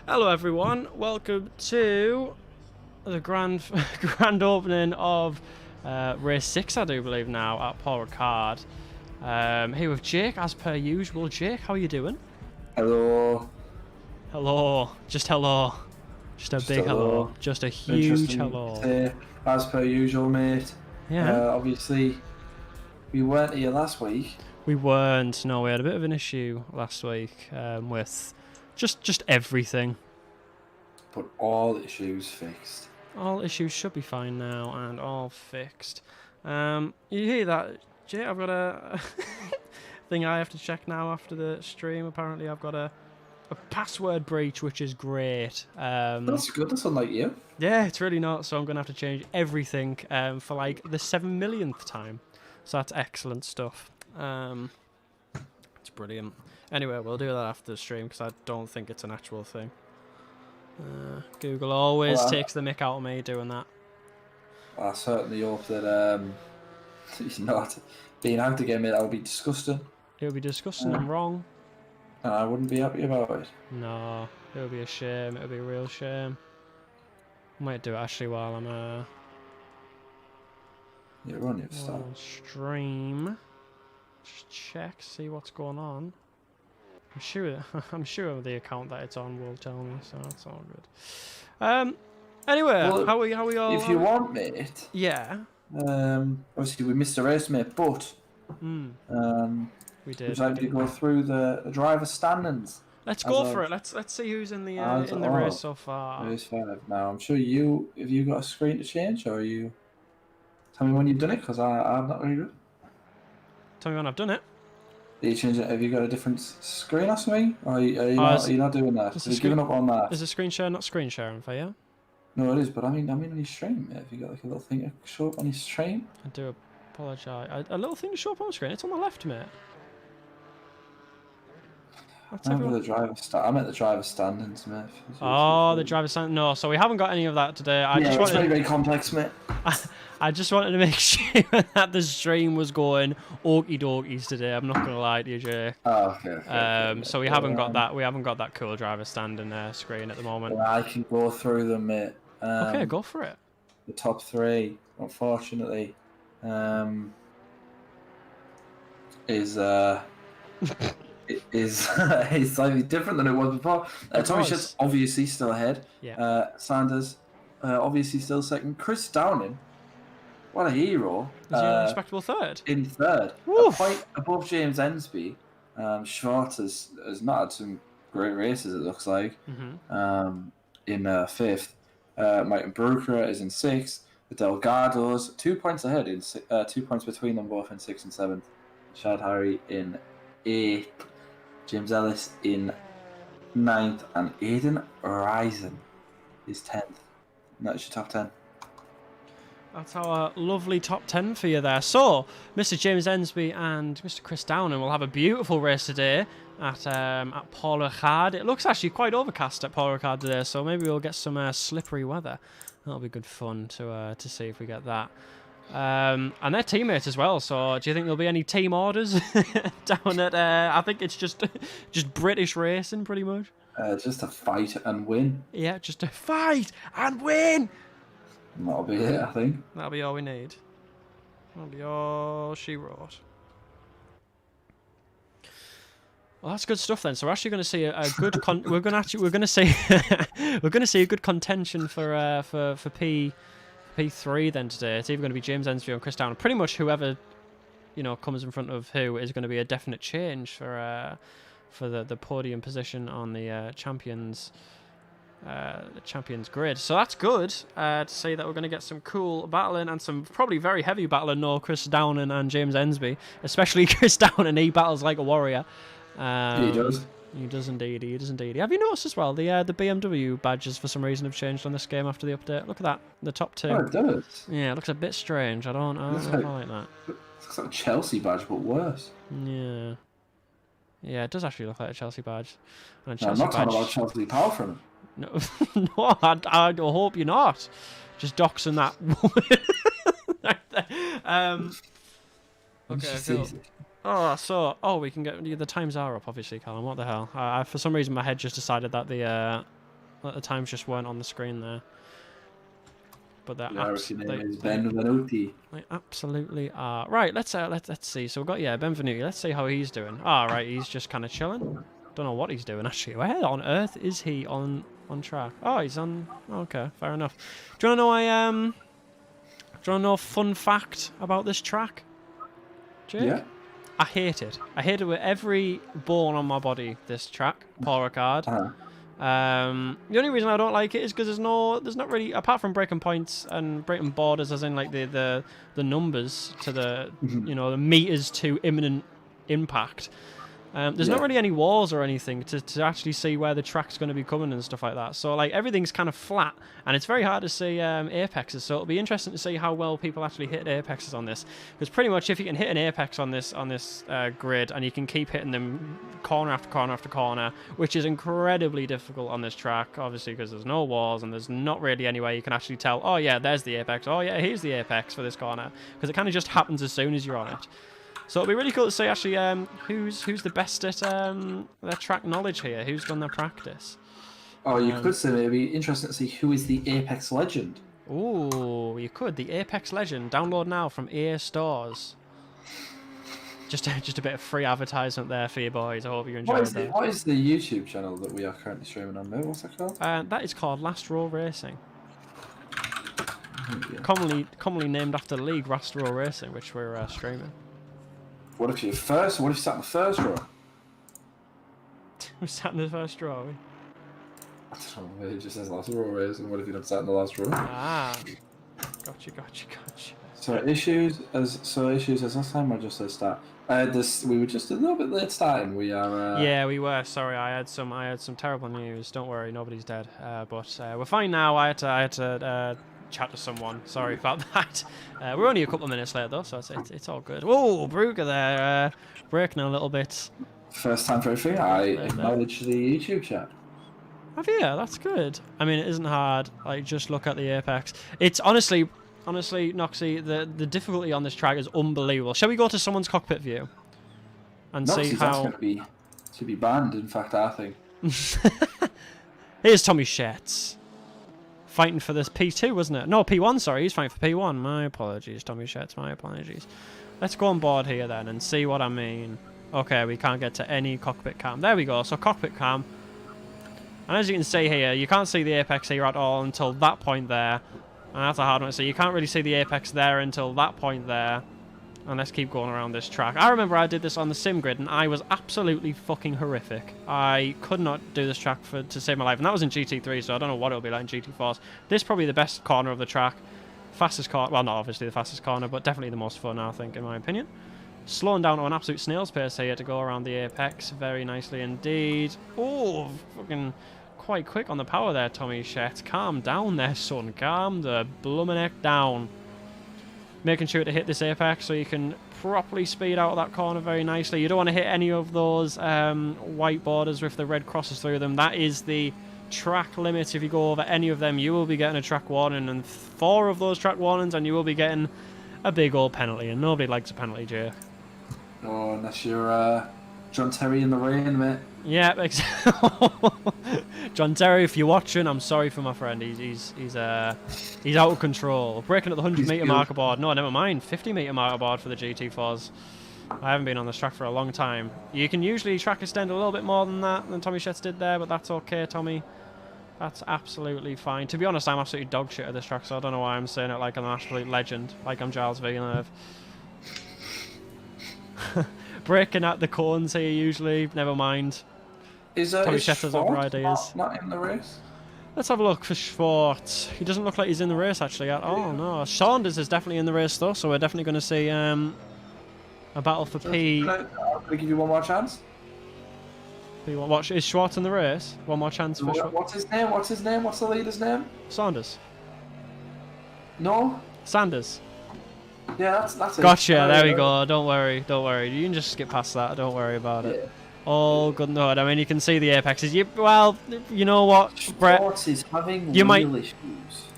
Hello everyone, welcome to the grand opening of race 6, I do believe now, at Paul Ricard. Here with Jake, as per usual. Jake, how are you doing? Hello. Hello. Just hello. Just a big hello. Just a huge hello. As per usual, mate. Yeah. Obviously, we weren't here last week. We weren't. No, we had a bit of an issue last week with just everything. But all issues fixed. All issues should be fine now and all fixed. You hear that, Jay? I've got a thing I have to check now after the stream. Apparently I've got a password breach, which is great. That's good, that's unlike you. Yeah, it's really not, so I'm going to have to change everything for like the 7 millionth time. So that's excellent stuff. It's brilliant. Anyway, we'll do that after the stream because I don't think it's an actual thing. Google always takes the mick out of me doing that. I certainly hope that he's not being out again, mate. That would be disgusting. It would be disgusting and wrong. And I wouldn't be happy about it. No, it would be a shame. It would be a real shame. I might do it actually while I'm You're on your start. stream. Just check, see what's going on. I'm sure the account that it's on will tell me, so that's all good. Anyway, well, how we all? If you want, mate. Yeah. Obviously we missed a race, mate, but we did. Would you like to go through the driver standings? Let's go for it. Let's see who's in the race so far. Race 5. Now I'm sure have you got a screen to change, or are you? Tell me when you've done it, because I'm not really good. Tell me when I've done it. Are you changing it? Have you got a different screen or something? Or are you not doing that? Have you given up on that? Is a screen share not screen sharing for you? No, it is, but I mean on your stream, mate. Have you got like a little thing to show up on your stream? I do apologise. A little thing to show up on the screen. It's on the left, mate. I'm at the driver standings, mate. Oh, the driver stand. No, so we haven't got any of that today. It's very complex, mate. I just wanted to make sure that the stream was going okie dokies today. I'm not gonna lie to you, Jay. Oh, okay. So we haven't got that. We haven't got that cool driver standing screen at the moment. Well, I can go through them, mate. Okay, go for it. The top 3, unfortunately, is slightly different than it was before. Tommy Shit's obviously still ahead. Yeah. Sanders, obviously still second. Chris Downing, what a hero. Is he in a respectable third? In third. A point above James Ensby. Schwartz has not had some great races, it looks like. In 5th. Mike Brooker is in 6th. The Delgados, 2 points ahead, 2 points between them both in 6th and 7th. Shad Harry in 8th. James Ellis in 9th. And Aidan Risen is 10th. That's your top 10. That's our lovely top 10 for you there. So, Mr. James Ensby and Mr. Chris Downing will have a beautiful race today at Paul Ricard. It looks actually quite overcast at Paul Ricard today, so maybe we'll get some slippery weather. That'll be good fun to see if we get that. And they're teammates as well, so do you think there'll be any team orders down at... I think it's just British racing, pretty much. Just a fight and win. Yeah, just a fight and win! That'll be it, I think. That'll be all we need. That'll be all she wrote. Well, that's good stuff then. So we're actually going to see a good we're going to see a good contention for P3 then today. It's either going to be James Ensby and Chris Downing. Pretty much whoever comes in front of who is going to be a definite change for the podium position on the champions grid. So that's good to see that we're going to get some cool battling and some probably very heavy battling. No, Chris Downing and James Ensby, especially Chris Downing. He battles like a warrior. He does. He does indeed. He does indeed. Have you noticed as well the BMW badges for some reason have changed on this game after the update? Look at that, the top 2. Oh, it does. Yeah, it looks a bit strange. I don't know if I like that. It looks like a Chelsea badge, but worse. Yeah. Yeah, it does actually look like a Chelsea badge. And I'm not talking about Chelsea power from him. No, no, I hope you're not. Just doxing that woman. Okay, cool. We can get the times are up, obviously, Callum. What the hell? For some reason, my head just decided that the the times just weren't on the screen there. But they're Benvenuti. They absolutely are. Right, let's see. So we've got Benvenuti. Let's see how he's doing. Right, he's just kind of chilling. Don't know what he's doing actually. Where on earth is he on track? Oh, he's on. Okay, fair enough. Do you want to know Do you want to know a fun fact about this track, Jake? Yeah. I hate it. I hate it with every bone on my body. This track, Paul Ricard. The only reason I don't like it is because there's not really, apart from breaking points and breaking borders, as in like the numbers to the the meters to imminent impact. There's not really any walls or anything to actually see where the track's going to be coming and stuff like that. So like everything's kind of flat, and it's very hard to see apexes. So it'll be interesting to see how well people actually hit apexes on this. Because pretty much if you can hit an apex on this grid, and you can keep hitting them corner after corner after corner, which is incredibly difficult on this track, obviously because there's no walls and there's not really any way you can actually tell. Oh yeah, there's the apex. Oh yeah, here's the apex for this corner, because it kind of just happens as soon as you're on it. So it'll be really cool to see actually who's the best at their track knowledge here, who's done their practice. Oh, you could say maybe interesting to see who is the Apex legend. Ooh, you could. The Apex legend. Download now from EA stores. Just a bit of free advertisement there for you boys. I hope you enjoyed that. What is the YouTube channel that we are currently streaming on, mate? What's that called? That is called Last Row Racing. Commonly named after the league, Last Row Racing, which we're streaming. What if you sat in the first row? We sat in the first row, are we? I don't know, it just says last row racing. What if you don't sat in the last row? Gotcha. So issues as last time, or just at start? We were just a little bit late starting. We are. Yeah, we were. Sorry, I had some terrible news. Don't worry, nobody's dead. But we're fine now. I had to chat to someone. Sorry about that. We're only a couple of minutes late though, so it's all good. Whoa, Brugger there, breaking a little bit. First time for everything. I acknowledge the YouTube chat. Have you? That's good. I mean, it isn't hard. Like, just look at the apex. It's honestly, Noxy, the difficulty on this track is unbelievable. Shall we go to someone's cockpit view and see how? That's to be banned. In fact, I think. Here's Tommy Shetts. Fighting for this P2, wasn't it? No, P1, sorry. He's fighting for P1. My apologies, Tommy Shetts. My apologies. Let's go on board here then and see what I mean. Okay, we can't get to any cockpit cam. There we go. So cockpit cam. And as you can see here, you can't see the apex here at all until that point there. And that's a hard one to see. You can't really see the apex there until that point there. And let's keep going around this track. I remember I did this on the sim grid and I was absolutely fucking horrific. I could not do this track to save my life. And that was in GT3, so I don't know what it'll be like in GT4s. This is probably the best corner of the track. Fastest corner. Well, not obviously the fastest corner, but definitely the most fun, I think, in my opinion. Slowing down to an absolute snail's pace here to go around the apex. Very nicely indeed. Oh, fucking quite quick on the power there, Tommy Shetts. Calm down there, son. Calm the bloomin' heck down. Making sure to hit this apex so you can properly speed out of that corner very nicely. You don't want to hit any of those white borders with the red crosses through them. That is the track limit. If you go over any of them, you will be getting a track warning, and 4 of those track warnings, and you will be getting a big old penalty, and nobody likes a penalty, Jake. Oh, unless you're John Terry in the rain, mate. Yeah, exactly. John Terry, if you're watching, I'm sorry for my friend. He's out of control. Breaking at the 100-meter marker board. No, never mind. 50-meter marker board for the GT4s. I haven't been on this track for a long time. You can usually track extend a little bit more than that than Tommy Shetts did there, but that's okay, Tommy. That's absolutely fine. To be honest, I'm absolutely dog shit at this track, so I don't know why I'm saying it like I'm an absolute legend, like I'm Giles Villeneuve. Breaking at the cones here usually. Never mind. Tommy Shetts has other ideas. Not in the race? Let's have a look for Schwartz. He doesn't look like he's in the race actually at all. No, Saunders is definitely in the race though, so we're definitely going to see a battle for P. Can I give you one more chance? What is Schwartz in the race? One more chance for Schwartz. What's his name? What's his name? What's the leader's name? Saunders. No. Sanders. Yeah, that's it. Gotcha. There we go. Don't worry. You can just skip past that. Don't worry about it. Oh, good lord. I mean, you can see the apexes. Well, you know what, Brett? Schwartz is having wheel issues.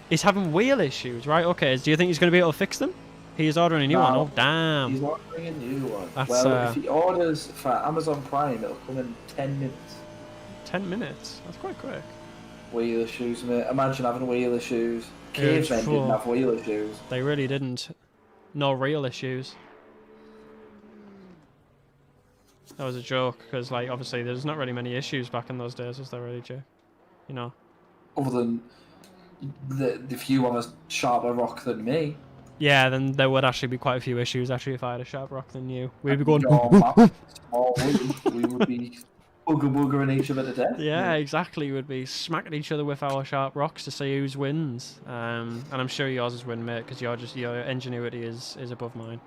He's having wheel issues, right? Okay. Do you think he's going to be able to fix them? He is ordering a new one. Oh, damn. He's ordering a new one. That's, well, if he orders for Amazon Prime, it'll come in 10 minutes. 10 minutes? That's quite quick. Wheel issues, mate. Imagine having wheel issues. Yeah, Cavemen didn't have wheel issues. They really didn't. No real issues. That was a joke, because, like, obviously there's not really many issues back in those days, was there really, Jay? You know. Other than the few of us sharper rock than me. Yeah, then there would actually be quite a few issues, actually, if I had a sharp rock than you. We'd be going... Small we would be boogering each other to death. Yeah, exactly. We'd be smacking each other with our sharp rocks to see whose wins. And I'm sure yours is win, mate, because your ingenuity is above mine.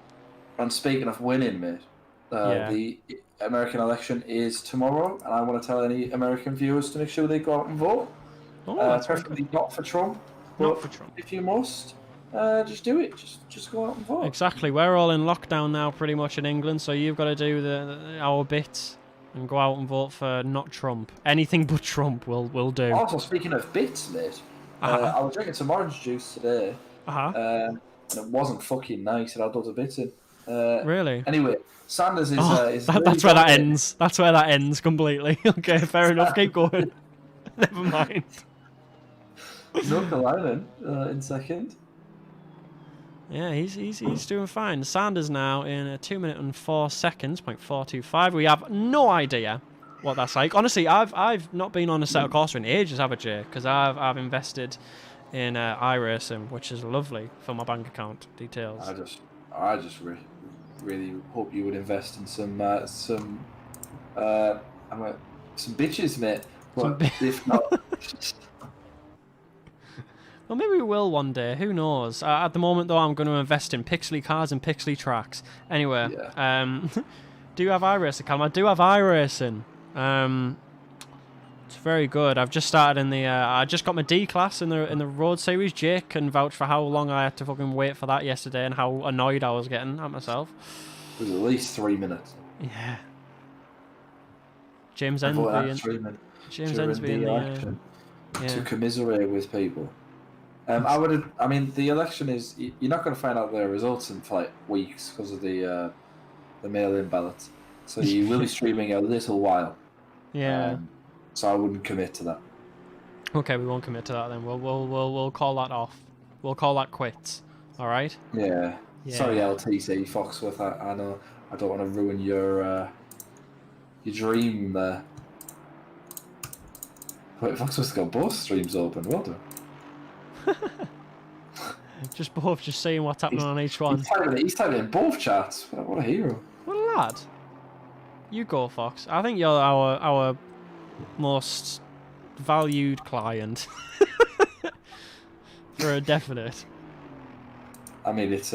And speaking of winning, mate, the American election is tomorrow, and I want to tell any American viewers to make sure they go out and vote. Preferably not for Trump. Not for Trump. If you must, just do it. Just go out and vote. Exactly. We're all in lockdown now, pretty much in England, so you've got to do our bits and go out and vote for not Trump. Anything but Trump will do. Also, speaking of bits, mate, I was drinking some orange juice today, and it wasn't fucking nice. It had loads of bits in. Really? Anyway, Sanders is. That's where that ends. That's where that ends completely. Okay, fair enough. Keep going. Never mind. North Carolina in second. Yeah, he's doing fine. Sanders now in a 2 minute and 4 seconds, 0.425. We have no idea what that's like. Honestly, I've not been on Assetto Corsa in ages, have I, Jay? Because I've invested in iRacing, which is lovely for my bank account details. I just really hope you would invest in some bitches, mate. But if not. Well, maybe we will one day. Who knows? At the moment, though, I'm going to invest in pixely cars and pixely tracks. Anyway, do you have iRacing, Callum? I do have iRacing. It's very good. I've just started in the. I just got my D class in the road series. Jake can vouch for how long I had to fucking wait for that yesterday and how annoyed I was getting at myself. It was at least 3 minutes. Yeah. James Ensby in the election to commiserate with people. I mean, the election is. You're not going to find out the results in like weeks because of the mail-in ballots. So you will be streaming a little while. Yeah. So I wouldn't commit to that. Okay, we won't commit to that then. We'll call that off. We'll call that quits. All right. Yeah. Sorry, LTC Foxworth. I know I don't want to ruin your dream there. Wait, Foxworth's got both streams open. Well done. just seeing what's happening on each one. He's typing in both chats. What a hero. What a lad. You go, Fox. I think you're our most valued client. For a definite. I mean, it's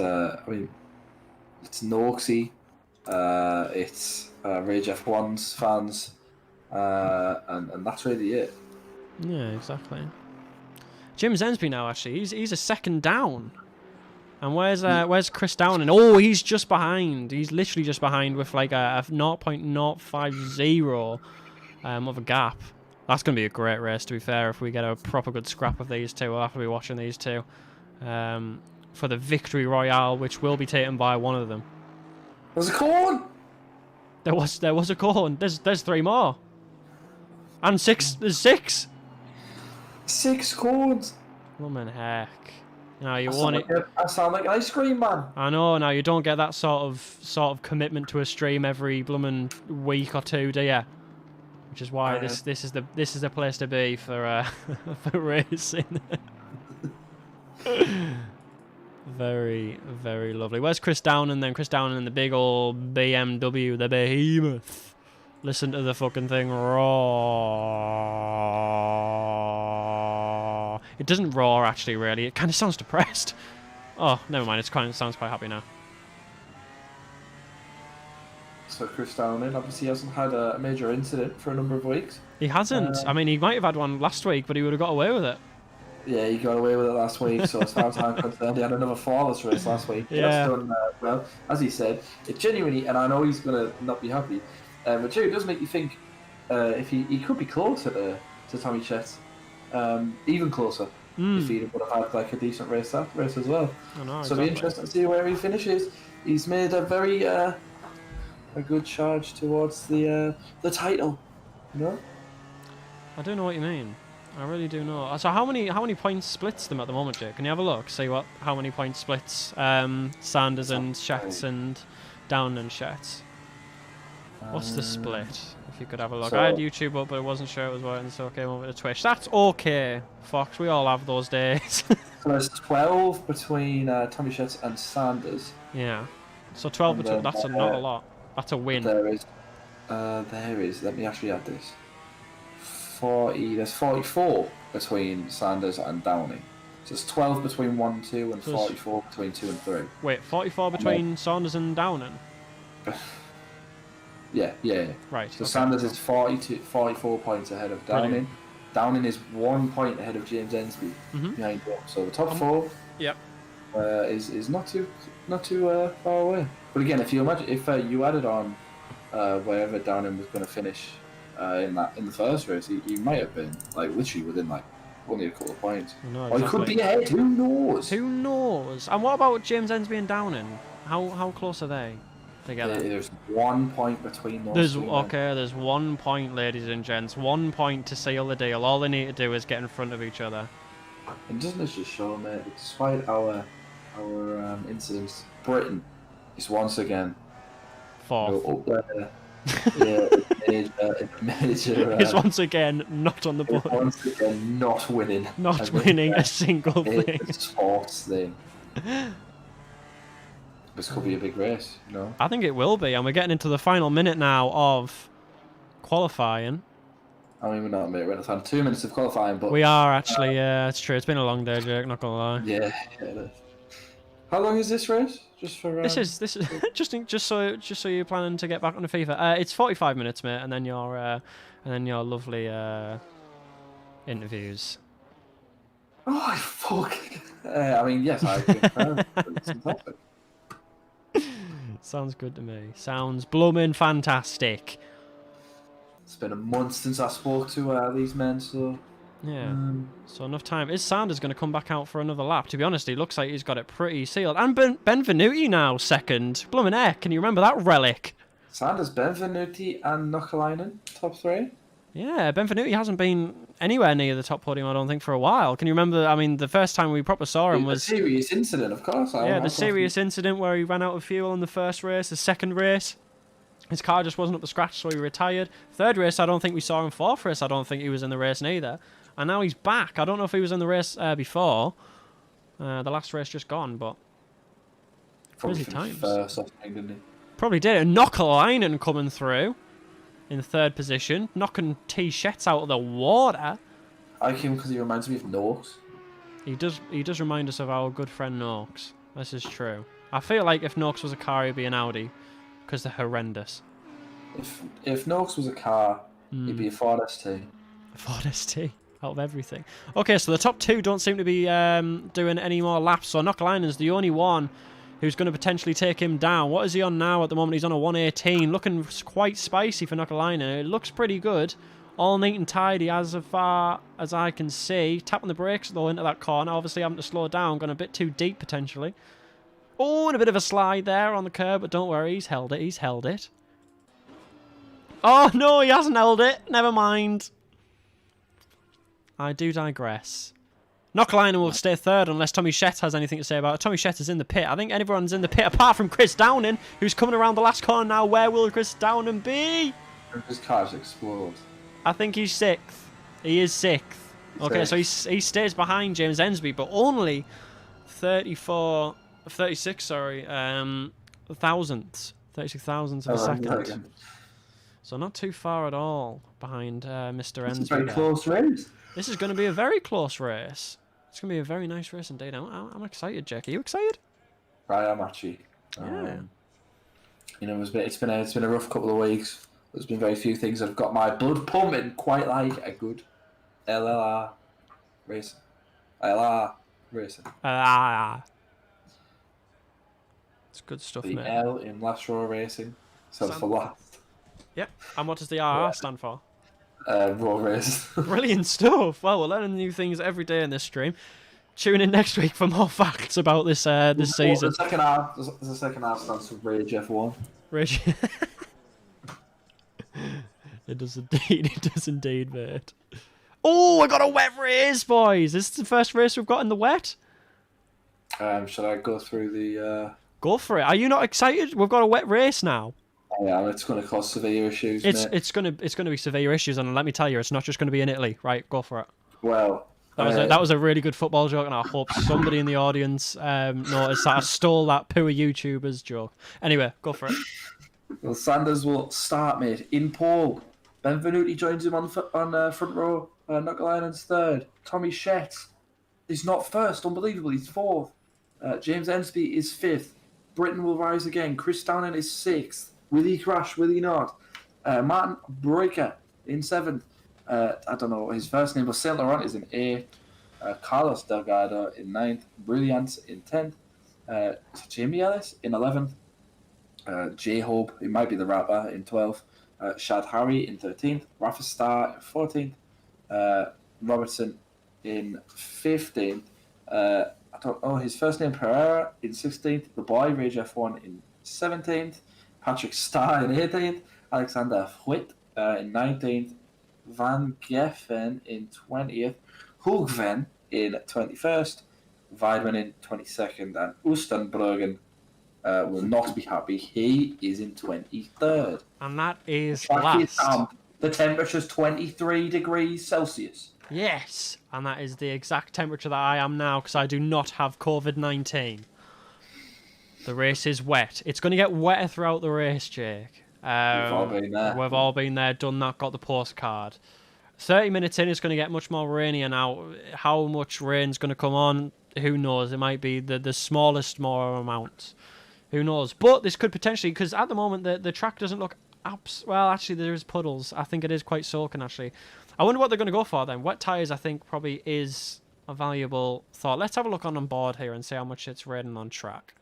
Norksy, it's Rage F1's fans, and that's really it. Yeah, exactly. Jim Zensby now, actually, he's a second down. And where's Chris Downing? Oh, he's just behind. He's literally just behind with like a 0.050 of a gap. That's going to be a great race, to be fair, if we get a proper good scrap of these two. We'll have to be watching these two for the victory royale, which will be taken by one of them. There's a corn! There was a corn. There's 3 more. And 6. There's 6. 6 corns. Woman heck. Now you want it. I sound like an ice cream man. I know. Now you don't get that sort of commitment to a stream every blooming week or two, do you? Which is why this is the place to be for for racing. Very, very lovely. Where's Chris Downing then? Chris Downing in the big old BMW, the behemoth. Listen to the fucking thing roar. It doesn't roar, actually, really. It kind of sounds depressed. Oh, never mind. It sounds quite happy now. So Chris Downing obviously hasn't had a major incident for a number of weeks. He hasn't. I mean, he might have had one last week, but he would have got away with it. Yeah, he got away with it last week, so as far as I'm concerned, he had another flawless race last week. Yeah. Done well. As he said, it genuinely, and I know he's going to not be happy, but it does make you think if he could be closer to Tommy Chet, even closer, if he would have had like a decent race as well. I know, so it'll be interesting to see where he finishes. He's made a very a good charge towards the title, you know? I don't know what you mean. I really do know. So how many points splits them at the moment, Jake? Can you have a look? See how many points splits Sanders and Schatz and Down and Schatz. What's the split? If you could have a look. So, I had YouTube up, but I wasn't sure it was working, so I came over to Twitch. That's okay, Fox. We all have those days. So there's 12 between Tommy Schatz and Sanders. Yeah. So 12 between. That's not a lot. That's a win. There is. Let me actually add this. 40. There's 44 between Sanders and Downing. So it's 12 between 1 and 2 and 44 between 2 and 3. Wait, 44 between Sanders and Downing? Yeah. Right. So okay. Sanders is 44 points ahead of Downing. Brilliant. Downing is 1 point ahead of James Ensby behind him. So the top 4 is not too far away. But again, if you imagine if you added on wherever Downing was going to finish in the first race, he might have been like literally within like only a couple of points. No, exactly. Or he could be ahead. Who knows? Who knows? And what about James Ensby and Downing? How close are they together? There's 1 point between those. There's 1 point, ladies and gents. 1 point to seal the deal. All they need to do is get in front of each other. And doesn't this just show, mate? Despite our incidents, Britain is once again up there. Major. Is once again not on the board. Once again not winning. Not winning a single thing. A sports thing. This could be a big race, you know. I think it will be, and we're getting into the final minute now of qualifying. I mean, we're not, mate. We're not 2 minutes of qualifying, but we are actually. Yeah, it's true. It's been a long day, Jake. Not gonna lie. Yeah. How long is this race? Just for this is just so you're planning to get back on the FIFA. It's 45 minutes, mate, and then your lovely interviews. Oh fuck! I mean, yes, I agree. Sounds good to me. Sounds blooming fantastic. It's been a month since I spoke to these men, so yeah. So enough time. Is Sanders going to come back out for another lap? To be honest, he looks like he's got it pretty sealed. And Benvenuti now second. Blooming heck, can you remember that relic? Sanders, Benvenuti and Nokalainen, top 3? Yeah, Benvenuti hasn't been anywhere near the top podium, I don't think, for a while. Can you remember, I mean, the first time we proper saw him was... The serious incident, of course. The serious incident where he ran out of fuel in the first race, the second race. His car just wasn't up to scratch, so he retired. Third race, I don't think we saw him. Fourth race, I don't think he was in the race neither. And now he's back. I don't know if he was in the race before. The last race just gone, but... Probably times. First, I think, didn't he? Probably did. And Nokalainen coming through in third position, knocking T. Shetts out of the water. I like him because he reminds me of Noakes. He does remind us of our good friend Noakes. This is true. I feel like if Noakes was a car, he'd be an Audi, because they're horrendous. If Noakes was a car, he'd be a Ford ST. A Ford ST, out of everything. Okay, so the top 2 don't seem to be doing any more laps, so Nokalainen's the only one who's going to potentially take him down. What is he on now? At the moment, he's on a 118. Looking quite spicy for Nokalainen. It looks pretty good. All neat and tidy as far as I can see. Tapping the brakes, though, into that corner. Obviously, having to slow down. Gone a bit too deep, potentially. Oh, and a bit of a slide there on the curb, but don't worry. He's held it. He's held it. Oh, no, he hasn't held it. Never mind. I do digress. Nokalainen will stay third unless Tommy Schett has anything to say about it. Tommy Schett is in the pit. I think everyone's in the pit apart from Chris Downing, who's coming around the last corner now. Where will Chris Downing be? His car's explode. I think he's 6th. He is 6th. Okay, so he stays behind James Ensby, but only 36, sorry, thousandths. 36 thousandths of a second. So not too far at all behind Mr. Ensby. It's a very close race. This is going to be a very close race. It's going to be a very nice race indeed. I'm excited, Jack. Are you excited? I am actually. Yeah. You know, it's been a rough couple of weeks. There's been very few things that have got my blood pumping quite like a good LRR racing. LRR racing. It's good stuff, the mate. The L in last row racing stands for last. Yep. And what does the RR stand for? Raw race. Brilliant stuff. Well, we're learning new things every day in this stream. Tune in next week for more facts about this season. The second half stands for Rage F1. Rage. It does indeed. It does indeed, mate. Oh, I got a wet race, boys. This is the first race we've got in the wet. Should I go through the... Go for it. Are you not excited? We've got a wet race now. Yeah, it's going to cause severe issues, mate. It's gonna be severe issues, and let me tell you, it's not just going to be in Italy. Right, go for it. Well... That was a really good football joke, and I hope somebody in the audience noticed that I stole that poor YouTuber's joke. Anyway, go for it. Well, Sanders will start, mate, in pole. Benvenuti joins him on front row. Knuckle third. Tommy Shett is not first. Unbelievable. He's fourth. James Ensby is fifth. Britain will rise again. Chris Downing is sixth. Will he crash? Will he not? Martin Breaker in seventh. I don't know his first name, but Saint Laurent is in eighth. Carlos Delgado in ninth. Brilliant in 10th. Jamie Ellis in 11th. J-Hope, it might be the rapper, in 12th. Shad Harry in 13th. Rafa Starr in 14th. Robertson in 15th. I don't know his first name, Pereira in 16th. The boy, Rage F1 in 17th. Patrick Starr in 18th. Alexander Huit in 19th. Van Geffen in 20th. Hoogven in 21st. Weidman in 22nd. And Oostenbruggen will not be happy. He is in 23rd. And that is last. The temperature's 23 degrees Celsius. Yes, and that is the exact temperature that I am now because I do not have COVID-19. The race is wet. It's going to get wetter throughout the race, Jake. We've all been there. We've all been there, done that, got the postcard. 30 minutes in, it's going to get much more rainier now. How much rain's going to come on, who knows? It might be the smallest more amount. Who knows? But this could potentially, because at the moment the track doesn't look... Well, actually, there is puddles. I think it is quite soaking, actually. I wonder what they're going to go for then. Wet tyres, I think, probably is a valuable thought. Let's have a look on board here and see how much it's raining on track.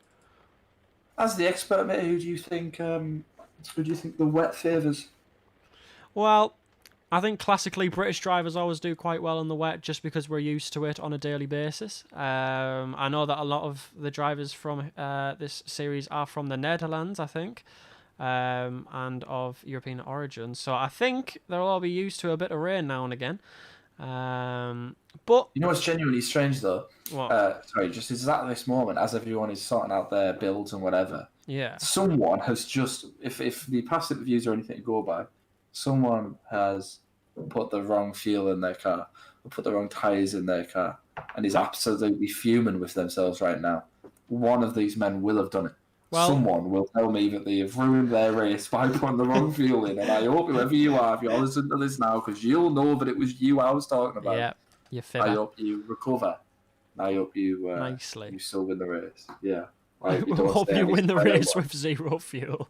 As the expert, mate, who do you think the wet favours? Well, I think classically British drivers always do quite well in the wet just because we're used to it on a daily basis. I know that a lot of the drivers from this series are from the Netherlands, I think, and of European origin. So I think they'll all be used to a bit of rain now and again. But you know what's genuinely strange though? What? Sorry, just is at this moment, as everyone is sorting out their builds and whatever. Yeah. Someone has just, if the past interviews are anything to go by, someone has put the wrong fuel in their car, or put the wrong tyres in their car, and is absolutely fuming with themselves right now. One of these men will have done it. Well, someone will tell me that they have ruined their race by putting the wrong fuel in, and I hope whoever you are, if you're listening to this now, because you'll know that it was you I was talking about. Yeah, you fibber. I hope you recover. I hope you nicely. You still win the race. Yeah. I hope you win the race with zero fuel.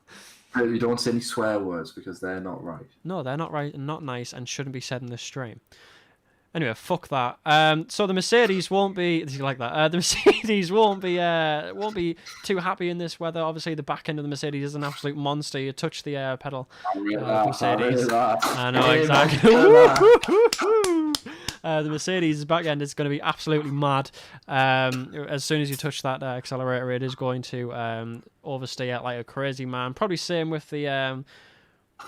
You don't say any swear words because they're not right. No, they're not right and not nice and shouldn't be said in this stream. Anyway, fuck that. So the Mercedes won't be like that. The Mercedes won't be too happy in this weather. Obviously, the back end of the Mercedes is an absolute monster. You touch the pedal. Mercedes. I know exactly. The Mercedes back end is going to be absolutely mad. As soon as you touch that accelerator, it is going to oversteer like a crazy man. Probably same with the.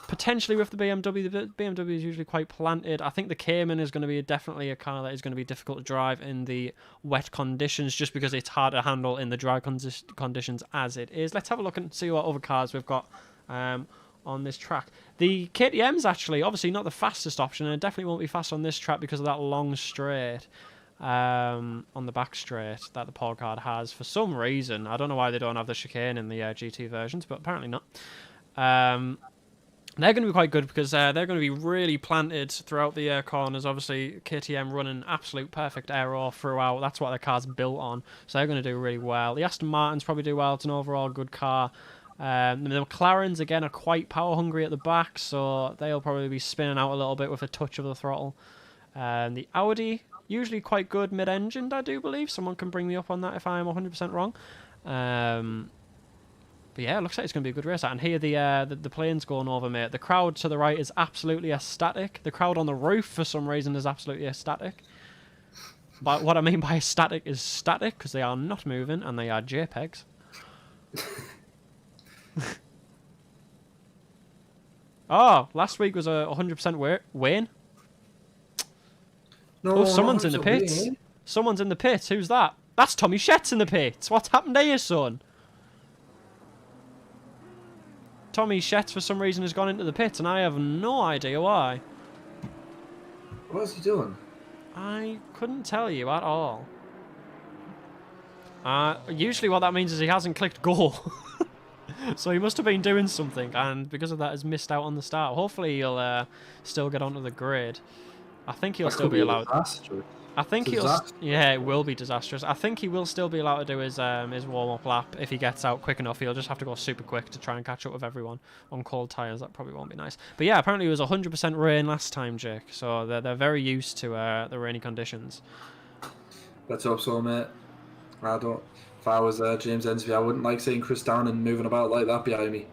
Potentially with the BMW. The BMW is usually quite planted. I think the Cayman is going to be definitely a car that is going to be difficult to drive in the wet conditions just because it's hard to handle in the dry conditions as it is. Let's have a look and see what other cars we've got on this track. The KTM's actually obviously not the fastest option, and it definitely won't be fast on this track because of that long straight on the back straight that the Paul card has for some reason. I don't know why they don't have the chicane in the GT versions, but apparently not. They're going to be quite good because they're going to be really planted throughout the corners. Obviously, KTM running absolute perfect aero throughout. That's what their car's built on. So they're going to do really well. The Aston Martins probably do well. It's an overall good car. The McLarens, again, are quite power-hungry at the back, so they'll probably be spinning out a little bit with a touch of the throttle. The Audi, usually quite good mid-engined, I do believe. Someone can bring me up on that if I'm 100% wrong. But yeah, it looks like it's going to be a good race. And here the plane's going over, mate. The crowd to the right is absolutely ecstatic. The crowd on the roof, for some reason, is absolutely ecstatic. But what I mean by ecstatic is static, because they are not moving, and they are JPEGs. Oh, last week was a 100% Wayne. No, Oh, someone's in not the pits. Someone's in the pits. Who's that? That's Tommy Shet's in the pits. What's happened here, son? Tommy Shet, for some reason, has gone into the pits, and I have no idea why. What's he doing? I couldn't tell you at all. Usually what that means is he hasn't clicked go. So he must have been doing something, and because of that has missed out on the start. Hopefully he'll still get onto the grid. I think he'll still be allowed. I think yeah, it will be disastrous. I think he will still be allowed to do his warm-up lap if he gets out quick enough. He'll just have to go super quick to try and catch up with everyone on cold tyres. That probably won't be nice. But yeah, apparently it was 100% rain last time, Jake. So they're very used to the rainy conditions. Let's hope so, mate. If I was James Ensby, I wouldn't like seeing Chris Downing moving about like that behind me.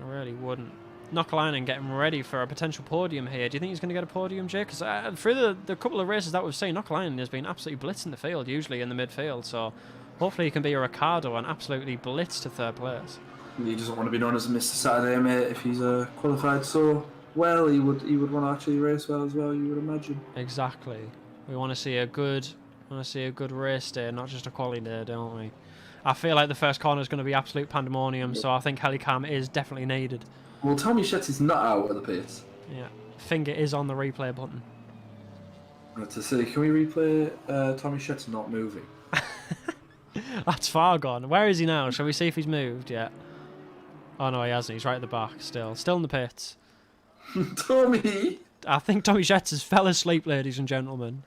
I really wouldn't. Knockalainen getting ready for a potential podium here. Do you think he's going to get a podium, Jake? Because through the couple of races that we've seen, Knockalainen has been absolutely blitzing the field, usually in the midfield. So hopefully he can be a Riccardo and absolutely blitz to third place. He doesn't want to be known as Mr. Saturday, mate. If he's qualified so well, he would want to actually race well as well. You would imagine. Exactly. We want to see a good race day, not just a quality day, don't we? I feel like the first corner is going to be absolute pandemonium, so I think helicam is definitely needed. Well, Tommy Shet's is not out of the pits. Yeah, finger is on the replay button. To say, can we replay Tommy Shet's not moving? That's far gone. Where is he now? Shall we see if he's moved yet? Oh no, he hasn't. He's right at the back still in the pits. Tommy! I think Tommy Shet's has fell asleep, ladies and gentlemen.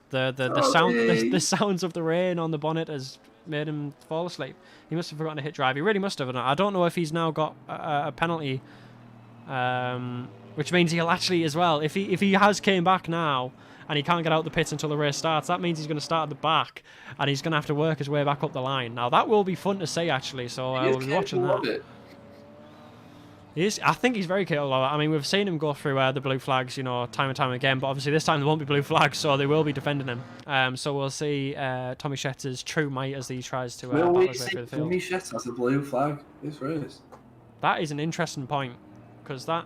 The sounds of the rain on the bonnet has made him fall asleep. He must have forgotten to hit drive. He really must have. I don't know if he's now got a penalty, which means he'll actually as well. If he has came back now and he can't get out the pits until the race starts, that means he's going to start at the back and he's going to have to work his way back up the line. Now that will be fun to see actually. So we'll be watching that. I think he's very capable of it. I mean, we've seen him go through the blue flags, you know, time and time again, but obviously this time there won't be blue flags, so they will be defending him. So we'll see Tommy Shet's true might as he tries to will we see Tommy Shet as a blue flag this race? That is an interesting point, because that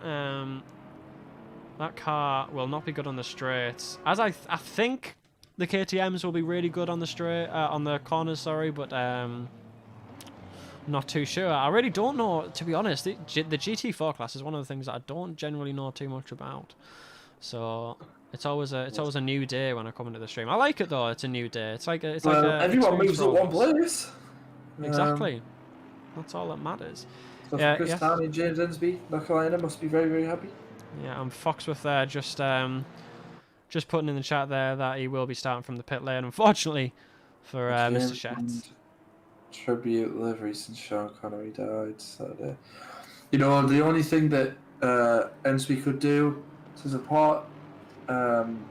car will not be good on the straights. As I think the KTMs will be really good on the straight, on the corners, sorry, but not too sure. I really don't know, to be honest. The GT4 class is one of the things that I don't generally know too much about. So it's always a new day when I come into the stream. I like it though. It's a new day. It's like everyone moves at one place. Exactly. That's all that matters. So for Chris Downey and James Ensby, Knockalainen must be very, very happy. Yeah, and Foxworth there just putting in the chat there that he will be starting from the pit lane. Unfortunately for Mr. Shet. Tribute livery since Sean Connery died Saturday. You know, the only thing that Ensby could do to support Sean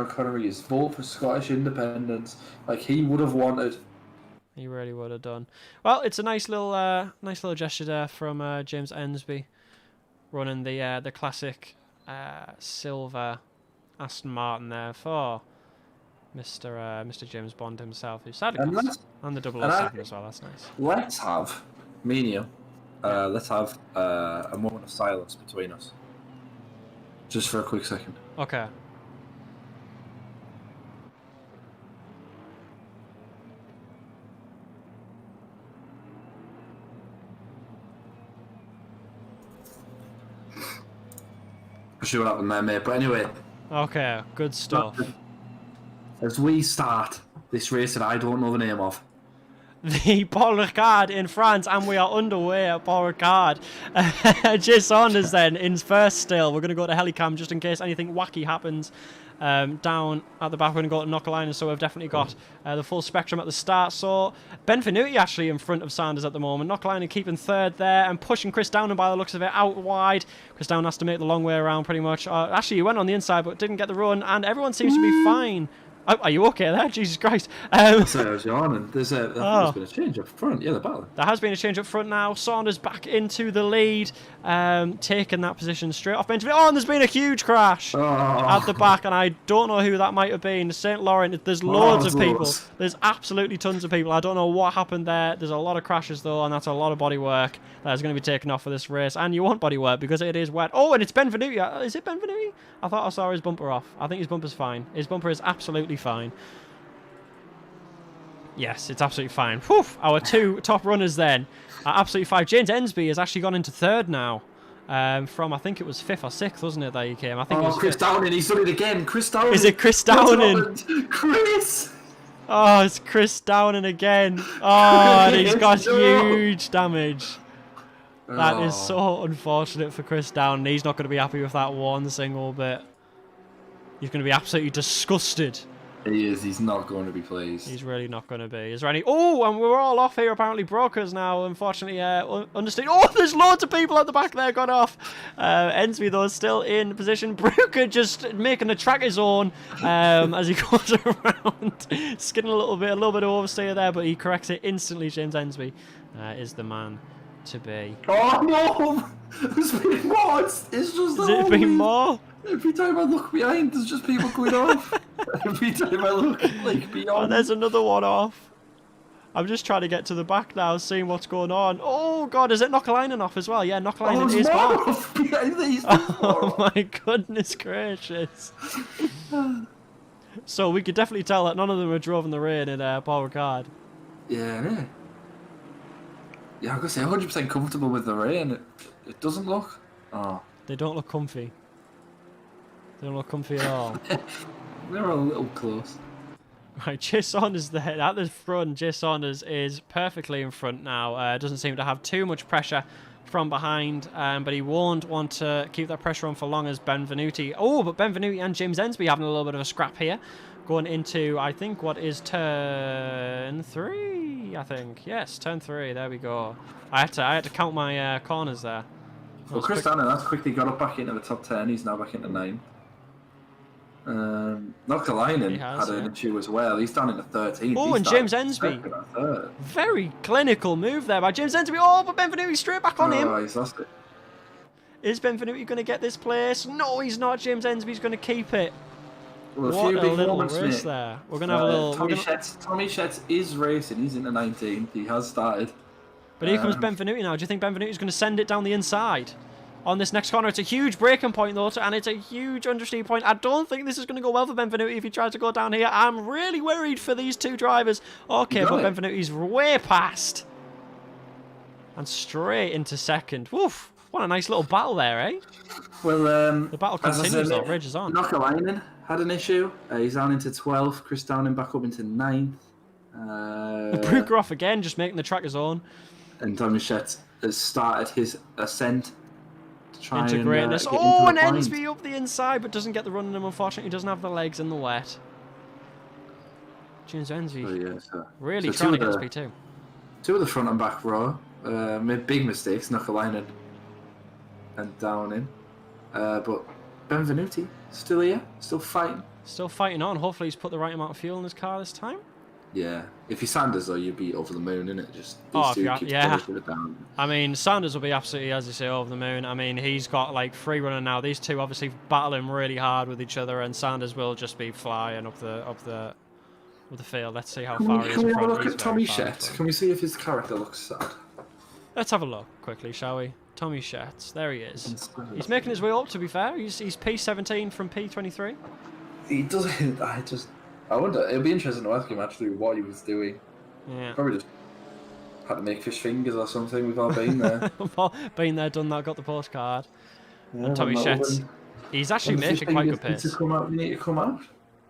Connery is vote for Scottish independence, like he would have wanted. He really would have done. Well, it's a nice little gesture there from James Ensby, running the classic silver Aston Martin there for Mr. James Bond himself, who sadly and the 007 as well. That's nice. Let's have me and you. Let's have a moment of silence between us, just for a quick second. Okay. I'll see what happened there, mate. But anyway. Okay, good stuff. As we start this race that I don't know the name of. The Paul Ricard in France, and we are underway at Paul Ricard. Jay Saunders then in first still. We're going to go to helicam just in case anything wacky happens. Down at the back, we're going to go to Knockalainen, so we've definitely got the full spectrum at the start. So Ben Finucci actually in front of Sanders at the moment. Knockalainen keeping third there and pushing Chris Downing by the looks of it out wide. Chris Downing has to make the long way around pretty much. Actually, he went on the inside but didn't get the run, and everyone seems to be fine Oh, are you okay there? Jesus Christ. Sorry, I was yawning. There's been a change up front. Yeah, the battle. There has been a change up front now. Saunders back into the lead, taking that position straight off Benjamin. Oh, and there's been a huge crash at the back, and I don't know who that might have been. St. Laurent, there's loads of people. There's absolutely tons of people. I don't know what happened there. There's a lot of crashes, though, and that's a lot of body work that is going to be taken off for this race. And you want body work because it is wet. Oh, and it's Benvenuti. Is it Benvenuti? I thought I saw his bumper off. I think his bumper's fine. His bumper is absolutely fine. Yes, it's absolutely fine. Whew, our two top runners then are absolutely fine. James Ensby has actually gone into third now. From, I think it was 5th or 6th, wasn't it, that he came? I think it was Chris Downing, he's done it again. Chris Downing. Is it Chris Downing? Chris! Oh, it's Chris Downing again. Oh, and he's got huge damage. That is so unfortunate for Chris Downing. He's not going to be happy with that one single bit. He's going to be absolutely disgusted. He is. He's not going to be pleased. He's really not going to be. Is there any... Oh, and we're all off here, apparently. Brokers now, unfortunately, understood. Oh, there's loads of people at the back there got off. Ensby, though, is still in position. Brooker just making the track his own as he goes around. Skidding a little bit of oversteer there, but he corrects it instantly. James Ensby is the man to be. Oh, no! There's been more. It's just... Has it been more? Every time I look behind, there's just people going off. Every time I look, like, beyond. Oh, there's another one off. I'm just trying to get to the back now, seeing what's going on. Oh, God, is it Knockalainen off as well? Yeah, Knockalainen is off. Behind these. Oh, my goodness gracious. So we could definitely tell that none of them had drove in the rain in Paul Ricard. Yeah, yeah, I'm going to say 100% comfortable with the rain. It doesn't look. Oh. They don't look comfy. They don't look comfy at all. They're a little close. Right, Jay Saunders there at the front. Jay Saunders is perfectly in front now. Doesn't seem to have too much pressure from behind, but he won't want to keep that pressure on for long as Benvenuti. Oh, but Benvenuti and James Ensby having a little bit of a scrap here. Going into, I think, what is turn 3, I think. Yes, turn 3. There we go. I had to count my corners there. Well, Chris Downing has quickly got up back into the top 10. He's now back into 9. Knockalainen had an issue as well. He's down in the 13th. Oh, and James Ensby. Very clinical move there by James Ensby. Oh, but Benvenuti straight back on him. Oh, he's lost it. Is Benvenuti going to get this place? No, he's not. James Ensby's going to keep it. Well, what a little race there. We're going to have a little... Tommy Schetz is racing. He's in the 19th. He has started. But here comes Benvenuti now. Do you think Benvenuti is going to send it down the inside? On this next corner, it's a huge braking point though, and it's a huge understeer point. I don't think this is going to go well for Benvenuti if he tries to go down here. I'm really worried for these two drivers. Okay, but Benvenuti's way past. And straight into second. Woof. What a nice little battle there, eh? Well, the battle continues though, rages on. Knockalainen had an issue. He's down into 12th. Chris Downing back up into 9th. Brooker off again, just making the track his own. And Tommy Schetz has started his ascent. Into greatness. Oh, and Ensby up the inside, but doesn't get the run in him, unfortunately. He doesn't have the legs in the wet. James Ensby really trying to get SP2. 2 of the front and back row made big mistakes, Knockalainen and Downing. But Benvenuti still here, still fighting. Still fighting on. Hopefully he's put the right amount of fuel in his car this time. Yeah, if he Sanders though, you'd be over the moon, innit? Just these two keep it down. I mean, Sanders will be absolutely, as you say, over the moon. I mean, he's got like free running now. These two obviously battling really hard with each other, and Sanders will just be flying up the field. Let's see how far he is. Can we have a look at Tommy Schetz? Can we see if his character looks sad? Let's have a look quickly, shall we? Tommy Schetz, there he is. He's making his way up. To be fair, he's P17 from P23. He doesn't. I wonder, it'll be interesting to ask him actually what he was doing. Yeah. Probably just had to make fish fingers or something. We've all been there. Been there, done that, got the postcard. Yeah, and Tommy Schetz, he's actually making quite good pace. We need to come out.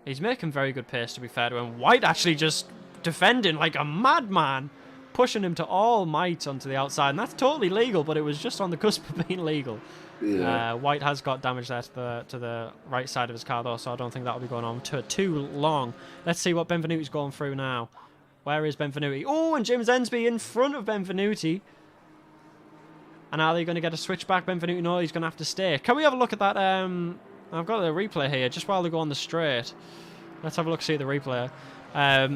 He's making very good pace, to be fair to him. White actually just defending like a madman, pushing him to all might onto the outside. And that's totally legal, but it was just on the cusp of being legal. Yeah. White has got damage there to the right side of his car though, so I don't think that'll be going on too long. Let's see what Benvenuti's going through now. Where is Benvenuti? Oh, and James Ensby in front of Benvenuti. And are they going to get a switch back? Benvenuti, no, he's going to have to stay. Can we have a look at that? I've got a replay here just while they go on the straight. Let's have a look, see the replay.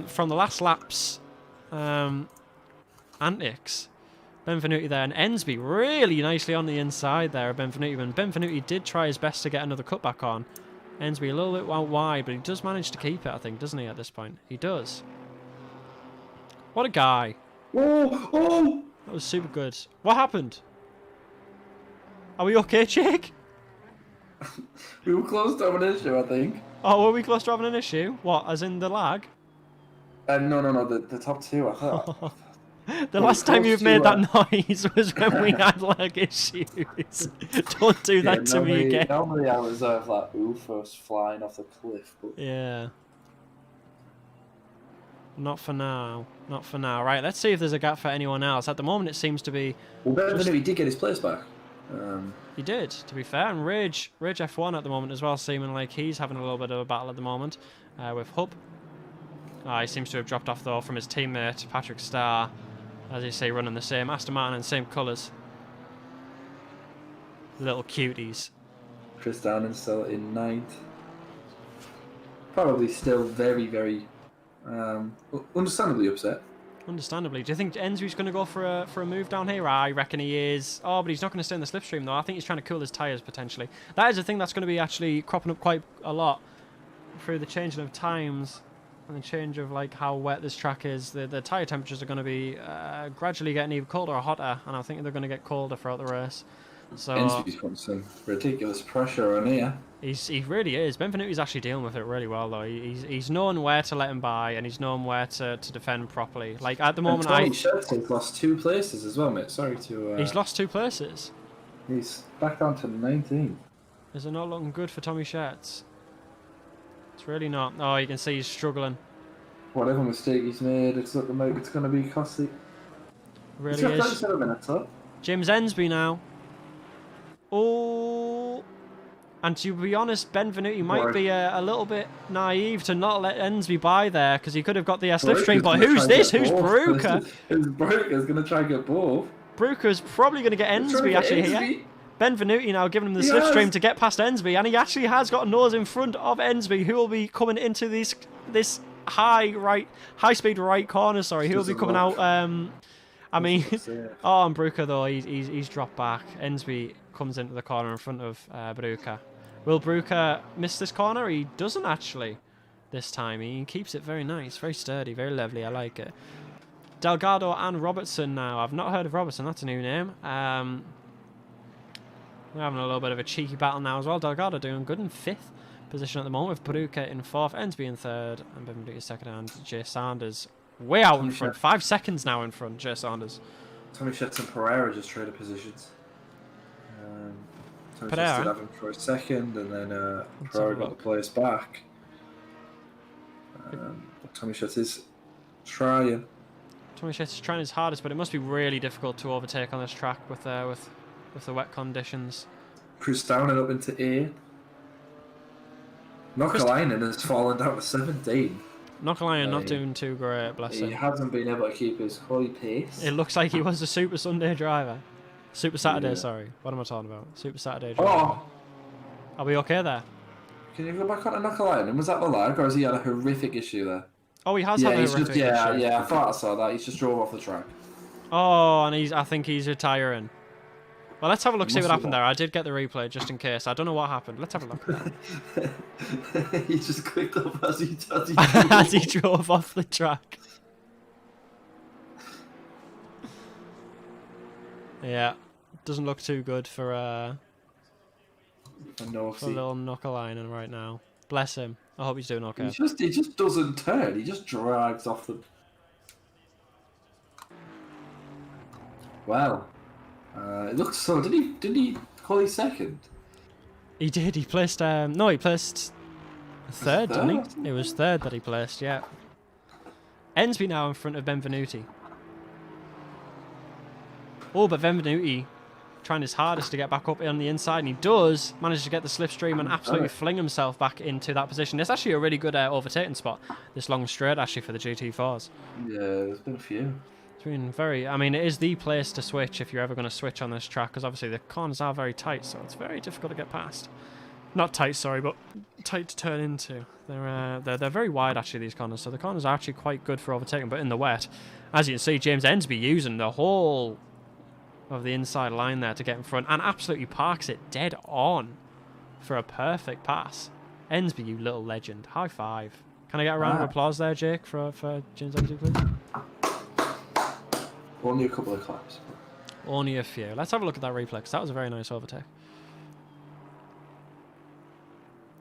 From the last lap's antics, Benvenuti there, and Ensby really nicely on the inside there of Benvenuti. And Benvenuti did try his best to get another cutback on. Ensby a little bit out wide, but he does manage to keep it, I think, doesn't he, at this point? He does. What a guy. Oh! Oh! That was super good. What happened? Are we okay, Jake? We were close to having an issue, I think. Oh, were we close to having an issue? What, as in the lag? No, the top two, I thought. The last time you've made that noise was when we had lag issues. Don't do that to me again. Normally I was like, oof, I was flying off the cliff. But... Yeah. Not for now. Not for now. Right, let's see if there's a gap for anyone else. At the moment, it seems to be... Well, Benvenuti did get his place back. He did, to be fair. And Rage F1 at the moment as well, seeming like he's having a little bit of a battle at the moment with Hub. He seems to have dropped off, though, from his teammate, Patrick Starr. As you say, running the same Aston Martin and same colours. Little cuties. Chris Downing's still in 9th. Probably still very, very understandably upset. Understandably. Do you think Ensby's going to go for a move down here? I reckon he is. Oh, but he's not going to stay in the slipstream, though. I think he's trying to cool his tyres, potentially. That is a thing that's going to be actually cropping up quite a lot through the changing of times. And the change of like how wet this track is, the tyre temperatures are going to be gradually getting either colder or hotter, and I think they're going to get colder throughout the race. So Ensby's got some ridiculous pressure on here. He really is. Benvenuti's actually dealing with it really well, though. He's known where to let him by, and he's known where to defend properly. Like at the moment, Tommy Shetton's lost 2 places as well, mate. Sorry to. He's lost 2 places. He's back down to 19. Is it not looking good for Tommy Shetts? It's really not. Oh, you can see he's struggling. Whatever mistake he's made, it's looking like it's going to be costly. Really he's got is. 37 minutes up. James Ensby now. Oh. And to be honest, Benvenuti might be a little bit naive to not let Ensby by there, because he could have got the slipstream. But who's this? Who's Bruker? Bruker's going to try and get both. Bruker's probably going to get Ensby actually here. Benvenuti now giving him the slipstream to get past Ensby, and he actually has got a nose in front of Ensby, who will be coming into this high speed right corner. Sorry, he will be coming out. I mean, oh, and Bruker though he's dropped back. Ensby comes into the corner in front of Bruker. Will Bruker miss this corner? He doesn't actually. This time he keeps it very nice, very sturdy, very lovely. I like it. Delgado and Robertson now. I've not heard of Robertson. That's a new name. We're having a little bit of a cheeky battle now as well. Delgado doing good in 5th position at the moment, with Bruker in 4th, Ensby in 3rd, and Benvenuti 2nd, and Jay Sanders way out in front. 5 seconds now in front, Jay Sanders. Tommy Shetts and Pereira just traded positions. Tommy Pereira? Shetts did have him for a second, and then Pereira got the place back. But Tommy Shetts is trying. Tommy Shetts is trying his hardest, but it must be really difficult to overtake on this track with the wet conditions. Chris Downing up into 8th. Nokkalainen has fallen down to 17. Nokkalainen not doing too great, bless him. He hasn't been able to keep his high pace. It looks like he was a Super Sunday driver. Super Saturday, sorry. What am I talking about? Super Saturday driver. Oh! Are we okay there? Can you go back on to Nokkalainen? Was that the lag, or has he had a horrific issue there? Oh, he has had a horrific issue. Yeah, I thought I saw that. He's just drove off the track. Oh, and I think he's retiring. Well, let's have a look, see what happened there. I did get the replay just in case. I don't know what happened. Let's have a look. He just clicked up as he as he drove off the track. Yeah, doesn't look too good for little Nokkalainen right now. Bless him. I hope he's doing okay. He just doesn't turn. He just drags off the. Well. It looks so. Did he call his 2nd? He did. He placed. No, he placed 3rd, didn't he? It was 3rd that he placed. Yeah. Ensby now in front of Benvenuti. Oh, but Benvenuti trying his hardest to get back up on the inside, and he does manage to get the slipstream and absolutely fling himself back into that position. It's actually a really good overtaking spot. This long straight actually for the GT4s. Yeah, there's been a few. I mean, it is the place to switch if you're ever going to switch on this track, because obviously the corners are very tight, so it's very difficult to get past. Not tight, sorry, but tight to turn into. They're very wide, actually, these corners. So the corners are actually quite good for overtaking, but in the wet, as you can see, James Ensby using the whole of the inside line there to get in front and absolutely parks it dead on for a perfect pass. Ensby, you little legend. High five. Can I get a round of applause there, Jake, for James Ensby, please? Only a couple of claps. Only a few. Let's have a look at that replay, because that was a very nice overtake.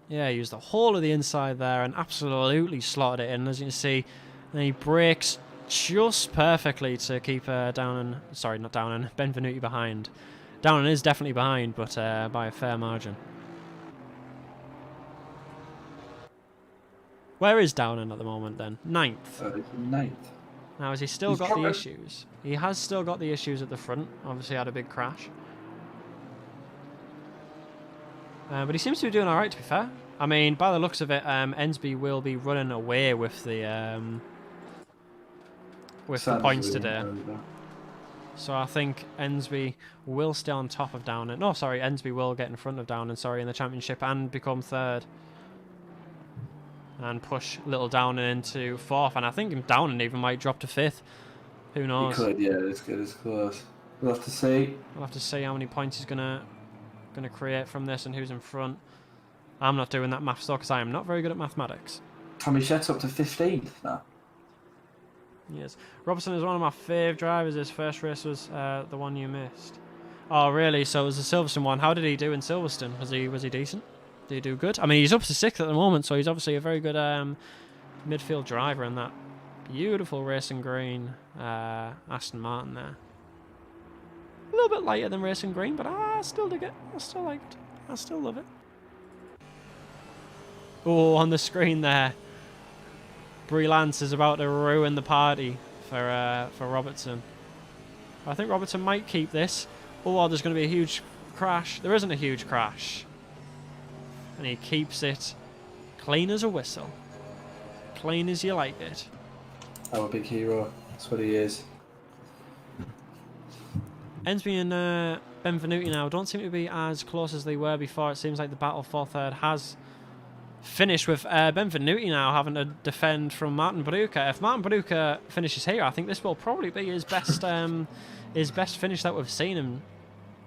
Yeah, he used the whole of the inside there and absolutely slotted it in, as you can see. And he brakes just perfectly to keep Downen, sorry, not Downen, Benvenuti behind. Downen is definitely behind, but by a fair margin. Where is Downen at the moment then? Ninth. Ninth. Now, has he still got the issues? He has still got the issues at the front. Obviously had a big crash. But he seems to be doing alright, to be fair. I mean, by the looks of it, Ensby will be running away with the points today. So I think Ensby will stay on top of Downen. No, sorry, Ensby will get in front of Downen, sorry, in the championship and become third. And push little Downen into fourth. And I think Downen even might drop to fifth. Who knows? He could, yeah, it's good, it's close. We'll have to see. We'll have to see how many points he's gonna create from this and who's in front. I'm not doing that maths though, because I am not very good at mathematics. Tommy Shet's up to 15th now. Yes. Robertson is one of my fave drivers. His first race was the one you missed. Oh, really? So it was the Silverstone one. How did he do in Silverstone? Was he decent? Did he do good? I mean, he's up to 6th at the moment, so he's obviously a very good midfield driver in that beautiful racing green Aston Martin there. A little bit lighter than racing green, but I still dig it. I still like it. I still love it. Oh, on the screen there, Brie Lance is about to ruin the party for Robertson. I think Robertson might keep this. Oh, there's going to be a huge crash. There isn't a huge crash. And he keeps it clean as a whistle. Clean as you like it. Our big hero. That's what he is. Ensby and Benvenuti now don't seem to be as close as they were before. It seems like the battle for third has finished with Benvenuti now having to defend from Martin Bruyker. If Martin Bruyker finishes here, I think this will probably be his best finish that we've seen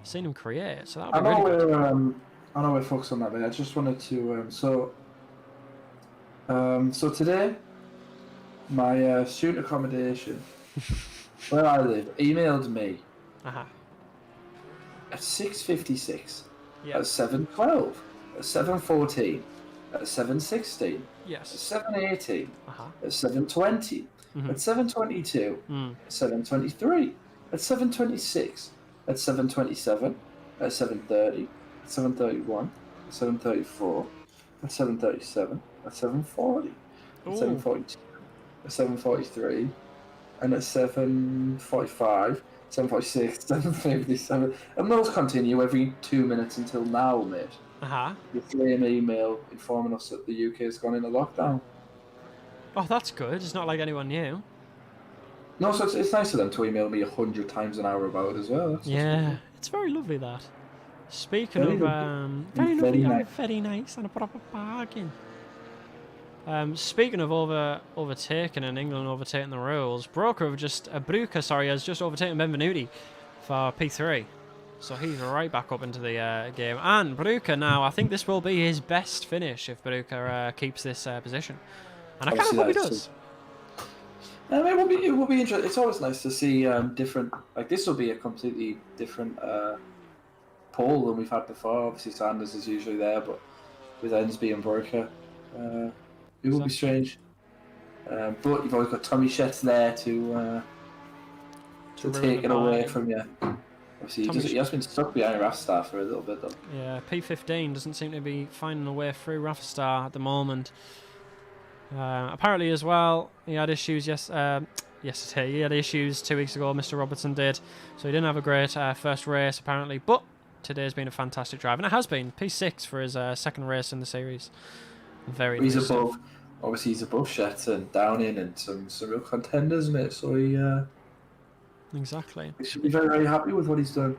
him create. So that'll be really good. I know we're focused on that, but I just wanted to so today my student accommodation where I live emailed me at 6:56, at 7:12, at 7:14, at 7:16, yes, at 7:18, at 7:20, at 7:22, at 7:23, at 7:26, at 7:27, at 7:30. 7:31, 7:34, at 7:37, at 7:40, at 7:42, at 7:43, and at 7:45, 7:46, 7:57, and those continue every 2 minutes until now, mate. The same email informing us that the UK has gone into lockdown. Oh, that's good. It's not like anyone knew. No, so it's nice of them to email me 100 times an hour about it as well. That's it's very lovely that. Speaking of very nice and a proper bargain. Speaking of overtaking and England overtaking the rules, Bruyker has just overtaken Benvenuti for P3, so he's right back up into the game. And Bruyker now, I think this will be his best finish if Bruyker keeps this position, and I kind of hope he does. It will be interesting. It's always nice to see different. Like this will be a completely different pole than we've had before. Obviously, Sanders is usually there, but with Ensby and Bruyker, it will be strange. But you've always got Tommy Shet's there to take it away from you. Obviously, he has been stuck behind Rafstar for a little bit, though. Yeah, P15 doesn't seem to be finding a way through Rafstar at the moment. Apparently, as well, he had issues yesterday. He had issues 2 weeks ago, Mr. Robertson did. So he didn't have a great first race, apparently. But today's been a fantastic drive. And it has been. P6 for his second race in the series. Very nice. He's above Shet and Downing and some real contenders, mate. So he exactly. He should be very, very happy with what he's done.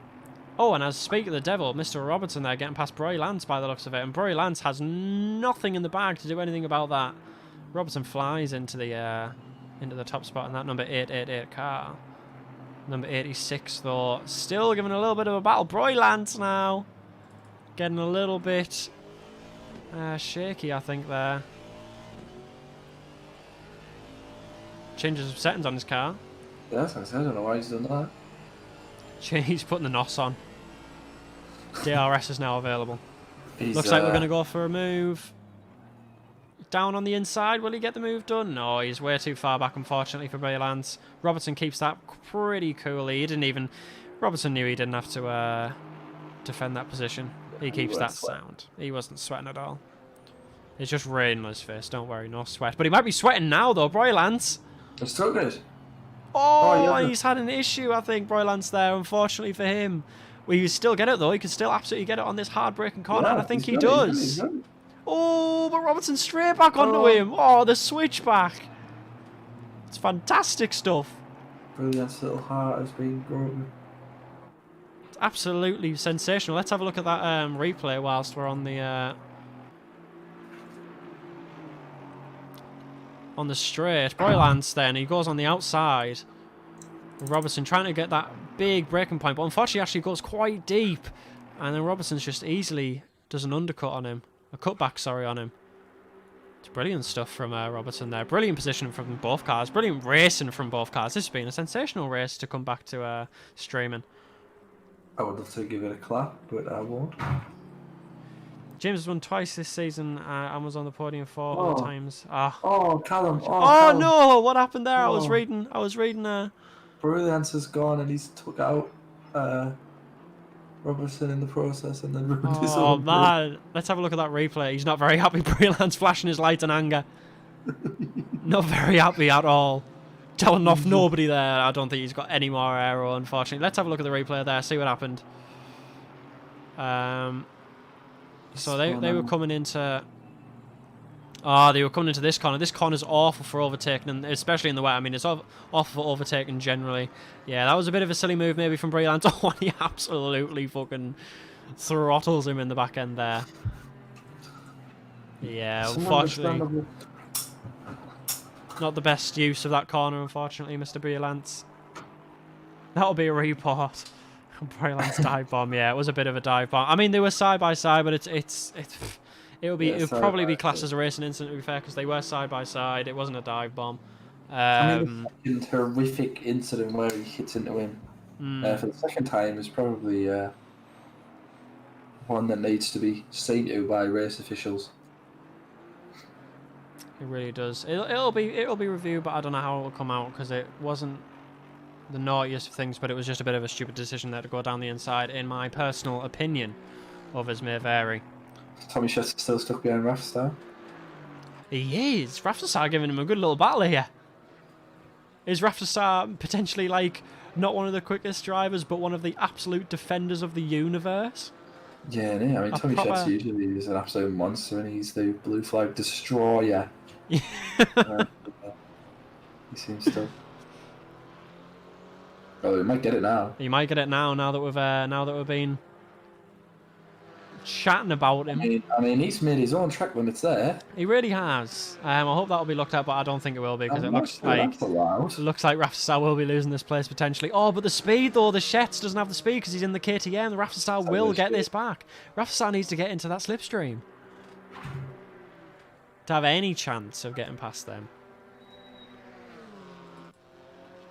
Oh, and as speak of the devil, Mr. Robertson there getting past Broy Lance by the looks of it. And Broy Lance has nothing in the bag to do anything about that. Robertson flies into the top spot in that number 888 car. Number 86, though, still giving a little bit of a battle. Broy Lance now getting a little bit shaky, I think, there. Changes of settings on his car. Yeah, I don't know why he's done that. He's putting the NOS on. DRS is now available. Looks like we're going to go for a move. Down on the inside. Will he get the move done? No, he's way too far back, unfortunately, for Broy Lance. Robertson keeps that pretty coolly. He didn't even... Robertson knew he didn't have to defend that position. He keeps that sound. He wasn't sweating at all. It's just rain on his face. Don't worry, no sweat. But he might be sweating now, though. Broy Lance. It's still good. Oh, yeah. He's had an issue, I think, Broy Lance there, unfortunately for him. Well, he still get it, though. He could still absolutely get it on this hard-braking corner, and I think he does. Oh, but Robertson straight back onto him. Oh, the switchback. It's fantastic stuff. Brilliant, little heart has been broken. It's absolutely sensational. Let's have a look at that replay whilst we're on the straight. Broy Lance then, he goes on the outside. Robertson trying to get that big breaking point, but unfortunately actually goes quite deep. And then Robertson's just easily does an undercut on him. A cutback, sorry, on him. It's brilliant stuff from Robertson there. Brilliant positioning from both cars. Brilliant racing from both cars. This has been a sensational race to come back to streaming. I would love to give it a clap, but I won't. James has won twice this season. I was on the podium 4 other times. Oh, Callum. Oh, Callum. no! What happened there? I was reading. Brilliance has gone, and he's took out Robertson in the process, and then ruined his own. Oh man! Let's have a look at that replay. He's not very happy. Broy Lance flashing his lights in anger. Not very happy at all. Telling off nobody there. I don't think he's got any more aero, unfortunately. Let's have a look at the replay there. See what happened. So they were coming into... they were coming into this corner. This corner's awful for overtaking, and especially in the wet. I mean, it's awful for overtaking generally. Yeah, that was a bit of a silly move maybe from Broy Lance. Oh, he absolutely fucking throttles him in the back end there. Yeah, unfortunately. Not the best use of that corner, unfortunately, Mr. Broy Lance. That'll be a report. Broy Lance dive bomb. Yeah, it was a bit of a dive bomb. I mean, they were side by side, but it would probably be classed as a racing incident, to be fair, because they were side by side. It wasn't a dive bomb. I mean, the horrific incident where he hits into him for the second time is probably one that needs to be seen to by race officials. It really does. It'll be reviewed, but I don't know how it will come out, because it wasn't the naughtiest of things, but it was just a bit of a stupid decision there to go down the inside, in my personal opinion. Others may vary. Tommy Schuster's still stuck behind Rafstar. He is. Rafstar giving him a good little battle here. Is Rafstar potentially like not one of the quickest drivers, but one of the absolute defenders of the universe? Yeah, I mean, Tommy Schuster usually is an absolute monster, and he's the blue flag destroyer. He seems to. Oh, he might get it now. He might get it now. Now that we've been chatting about him. I mean, he's made his own track when it's there. He really has. I hope that'll be looked at, but I don't think it will be, because it looks like Rafstar will be losing this place potentially. Oh, but the speed though, the Shetz doesn't have the speed because he's in the KTM. The Rafstar will get this back. Rafstar needs to get into that slipstream to have any chance of getting past them.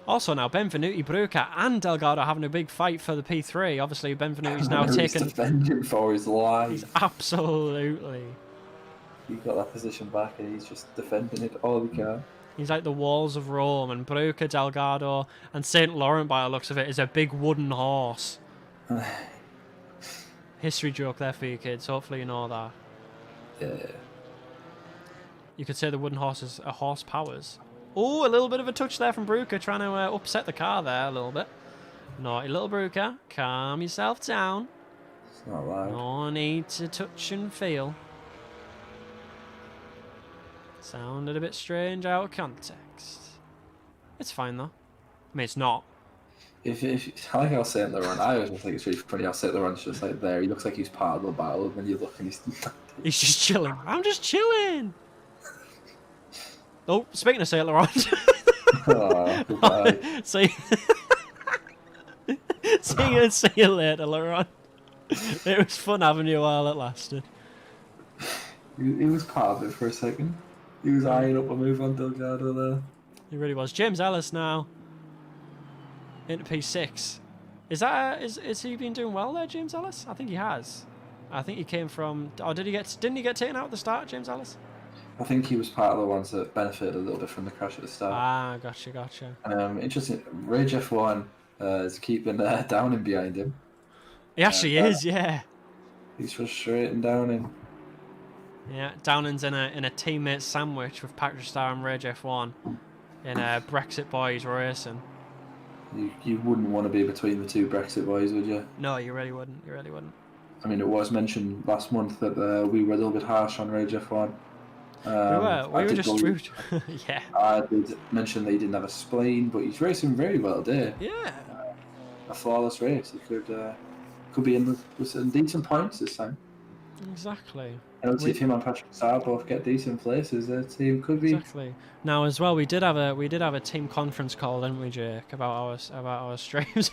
Also now, Benvenuti, Bruca and Delgado having a big fight for the P3. Obviously, Benvenuti's now taken... He's defending for his life. He's absolutely... He got that position back and he's just defending it all he can. He's like the walls of Rome, and Bruca, Delgado and St. Laurent, by the looks of it, is a big wooden horse. History joke there for you kids. Hopefully you know that. Yeah. You could say the wooden horse is a horse powers. Oh, a little bit of a touch there from Bruca, trying to upset the car there a little bit. Naughty little Bruca, calm yourself down. It's not loud. No need to touch and feel. Sounded a bit strange out of context. It's fine though. I mean, it's not. If I like how Saint Laurent, I always think it's really funny how Saint Laurent's just like there. He looks like he's part of the battle, and then you look and he's. He's just chilling. I'm just chilling. Oh, speaking of Saint Laurent. Oh, goodbye. See you later, Laurent. It was fun having you while it lasted. He was part of it for a second. He was eyeing up a move on Delgado there. He really was. James Ellis now into P6. Is he been doing well there, James Ellis? I think he has. I think he came from. Oh, didn't he get taken out at the start, James Ellis? I think he was part of the ones that benefited a little bit from the crash at the start. Ah, gotcha. Interesting. Rage F1 is keeping Downing behind him. He actually is, yeah. He's frustrating Downing. Yeah, Downing's in a teammate sandwich with Patrick Starr and Rage F1 in Brexit Boys Racing. You wouldn't want to be between the two Brexit boys, would you? No, you really wouldn't. I mean, it was mentioned last month that we were a little bit harsh on Rage F1. We were just rude. Yeah. I did mention that he didn't have a spleen, but he's racing very well there. Yeah. A flawless race. He could be in with some decent points this time. Exactly. And if him and Patrick Starr both get decent places, their team could be. Exactly. Now as well, we did have a team conference call, didn't we, Jake, about our streams?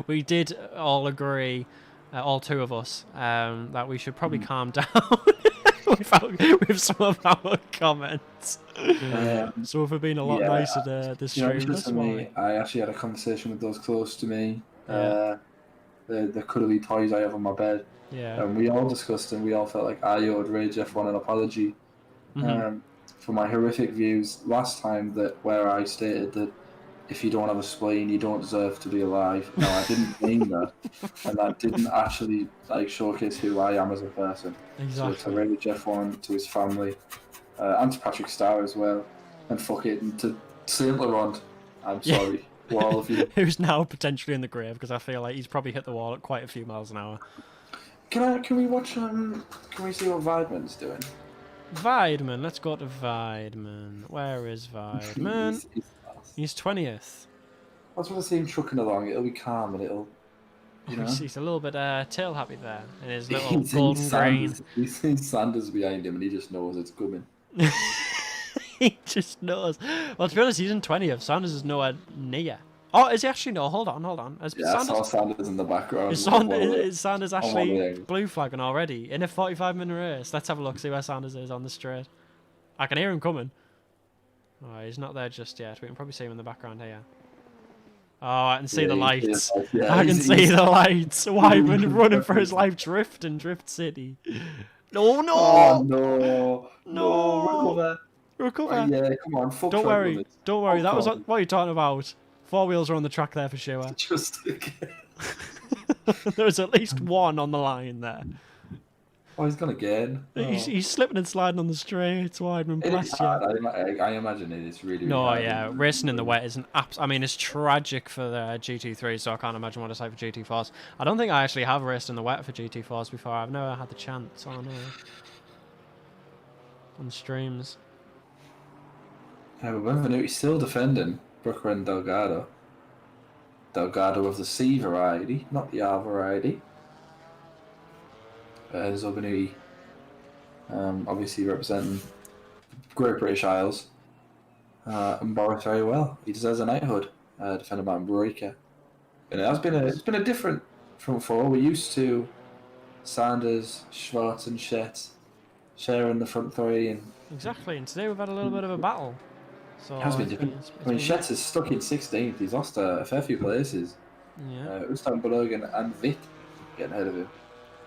we did all agree, all two of us, that we should probably calm down with some of our comments. So we've been a lot nicer this stream. That's why. I actually had a conversation with those close to me. The cuddly toys I have on my bed. Yeah. And we all discussed and we all felt like I owed Rage F1 an apology for my horrific views last time, where I stated that if you don't have a spleen, you don't deserve to be alive. No, I didn't mean that, and that didn't actually showcase who I am as a person. Exactly. So to Rage F1, to his family, and to Patrick Starr as well, and fuck it, and to Saint Laurent, I'm sorry. To all of you. Who's now potentially in the grave, because I feel like he's probably hit the wall at quite a few miles an hour. Can we watch? Can we see what Weidman's doing? Weidman, let's go to Weidman. Where is Weidman? He's 20th. I was going to see him trucking along. It'll be calm and it'll, He's a little bit tail happy there in his little golden green. He sees Sanders behind him and he just knows it's coming. He just knows. Well, to be honest, he's in 20th. Sanders is nowhere near. Oh, is he actually? No, hold on. I saw Sanders in the background. Is Sanders actually blue flagging already in a 45-minute race? Let's have a look, see where Sanders is on the straight. I can hear him coming. Oh, he's not there just yet. We can probably see him in the background here. Oh, I can see the lights. I can see the lights. Weidman running for his life, drift City. No! Oh, no! Recover. Yeah, come on. Don't worry. That was what are you talking about? 4 wheels are on the track there for sure. Just again. There's at least one on the line there. Oh, he's gone again. Oh. He's slipping and sliding on the straights. Weidman, bless you. I imagine it is really hard. Yeah. Racing in the wet is it's tragic for the GT3, so I can't imagine what it's like for GT4s. I don't think I actually have raced in the wet for GT4s before. I've never had the chance on streams. Yeah, but Benvenuti's still defending Brooker and Delgado. Delgado of the C variety, not the R variety. Benvenuti, obviously representing Great British Isles, and Boris very well. He deserves a knighthood, defended by Breaker. And it's been a different from before. We're used to Sanders, Schwartz, and Schett sharing the front three, and exactly. And today we've had a little bit of a battle. So it has been different. Schett is stuck in 16th. He's lost a fair few places. Yeah. Ustandbergen and Witt getting ahead of him.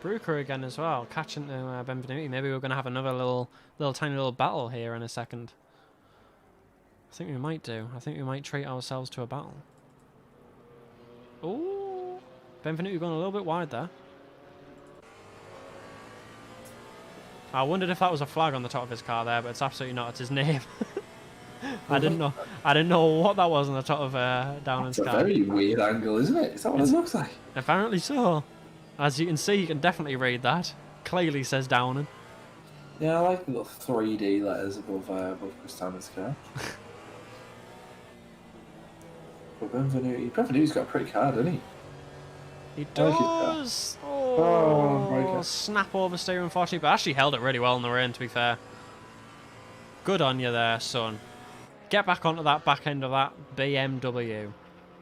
Brooker again as well, catching to Benvenuti. Maybe we're going to have another little tiny battle here in a second. I think we might do. I think we might treat ourselves to a battle. Oh, Benvenuti going a little bit wide there. I wondered if that was a flag on the top of his car there, but it's absolutely not. It's his name. I didn't know what that was on the top of Downing's car. It's a very weird angle, isn't it? Is that what it looks like? Apparently so. As you can see, you can definitely read that. Clearly says Downing. Yeah, I like the little 3D letters above Chris Tanner's car. But Benvenuto's got a pretty car, doesn't he? He I like his car. does. Oh, Oh, breaker. snap oversteer, unfortunately, but actually held it really well in the rain, to be fair. Good on you there, son. Get back onto that back end of that BMW.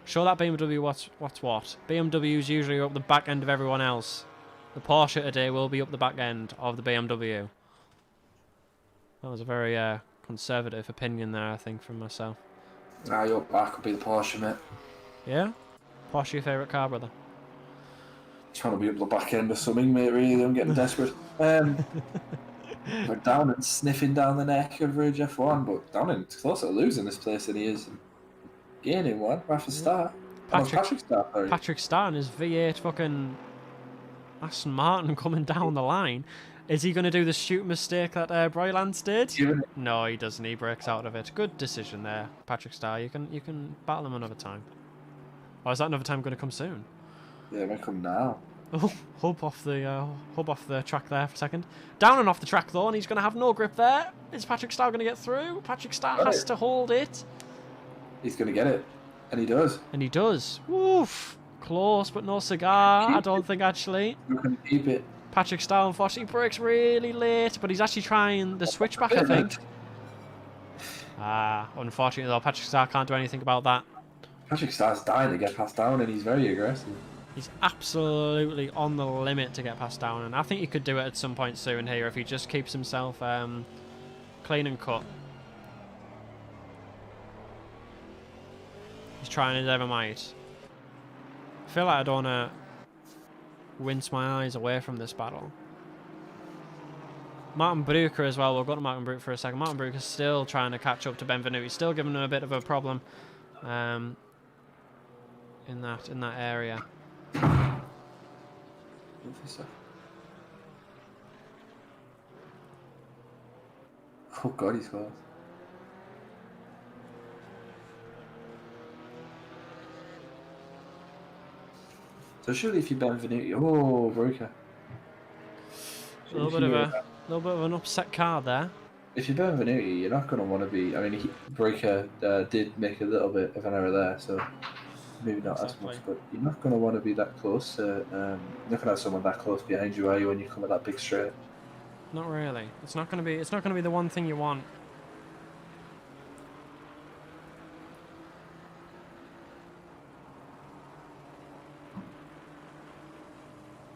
Show that BMW what's what. BMW's usually up the back end of everyone else. The Porsche today will be up the back end of the BMW. That was a very conservative opinion there, I think, from myself. Ah, your back will be the Porsche, mate. Yeah? Porsche your favourite car, brother? Trying to be up the back end of something, mate, really. I'm getting desperate. We're down and sniffing down the neck of Ridge F1, but Downing's closer to losing this place than he is gaining one. Rafa Starr. Patrick Starr, sorry. Patrick Starr and his V8 fucking Aston Martin coming down the line. Is he going to do the shoot mistake that Broylands did? No, he doesn't. He breaks out of it. Good decision there, Patrick Starr. You can battle him another time. Or is that another time going to come soon? Yeah, it might come now. Oh, hub off the track there for a second. Down and off the track though, and he's going to have no grip there. Is Patrick Starr going to get through? Patrick Starr has to hold it. He's going to get it, and he does. And he does. Woof. Close, but no cigar. I don't think actually. He's going to keep it. Patrick Starr unfortunately breaks really late, but he's actually trying the switchback, I think. Unfortunately though, Patrick Starr can't do anything about that. Patrick Starr's dying to get past down, and he's very aggressive. He's absolutely on the limit to get past down, and I think he could do it at some point soon here if he just keeps himself clean and cut. He's trying his ever might. I feel like I don't want to wince my eyes away from this battle. Martin Breuker as well. We'll go to Martin Breuker for a second. Martin Breuker's still trying to catch up to Benvenuto. He's still giving him a bit of a problem in that area. Oh god, he's close. So surely if you Benvenuto, oh Breuker. A little bit of an upset card there. If you're Benvenuto, you're not going to want to be. I mean, Breuker did make a little bit of an error there, so maybe not as much. But you're not going to want to be that close. You're not going to have someone that close behind you, are you, when you come at that big straight? Not really. It's not going to be the one thing you want.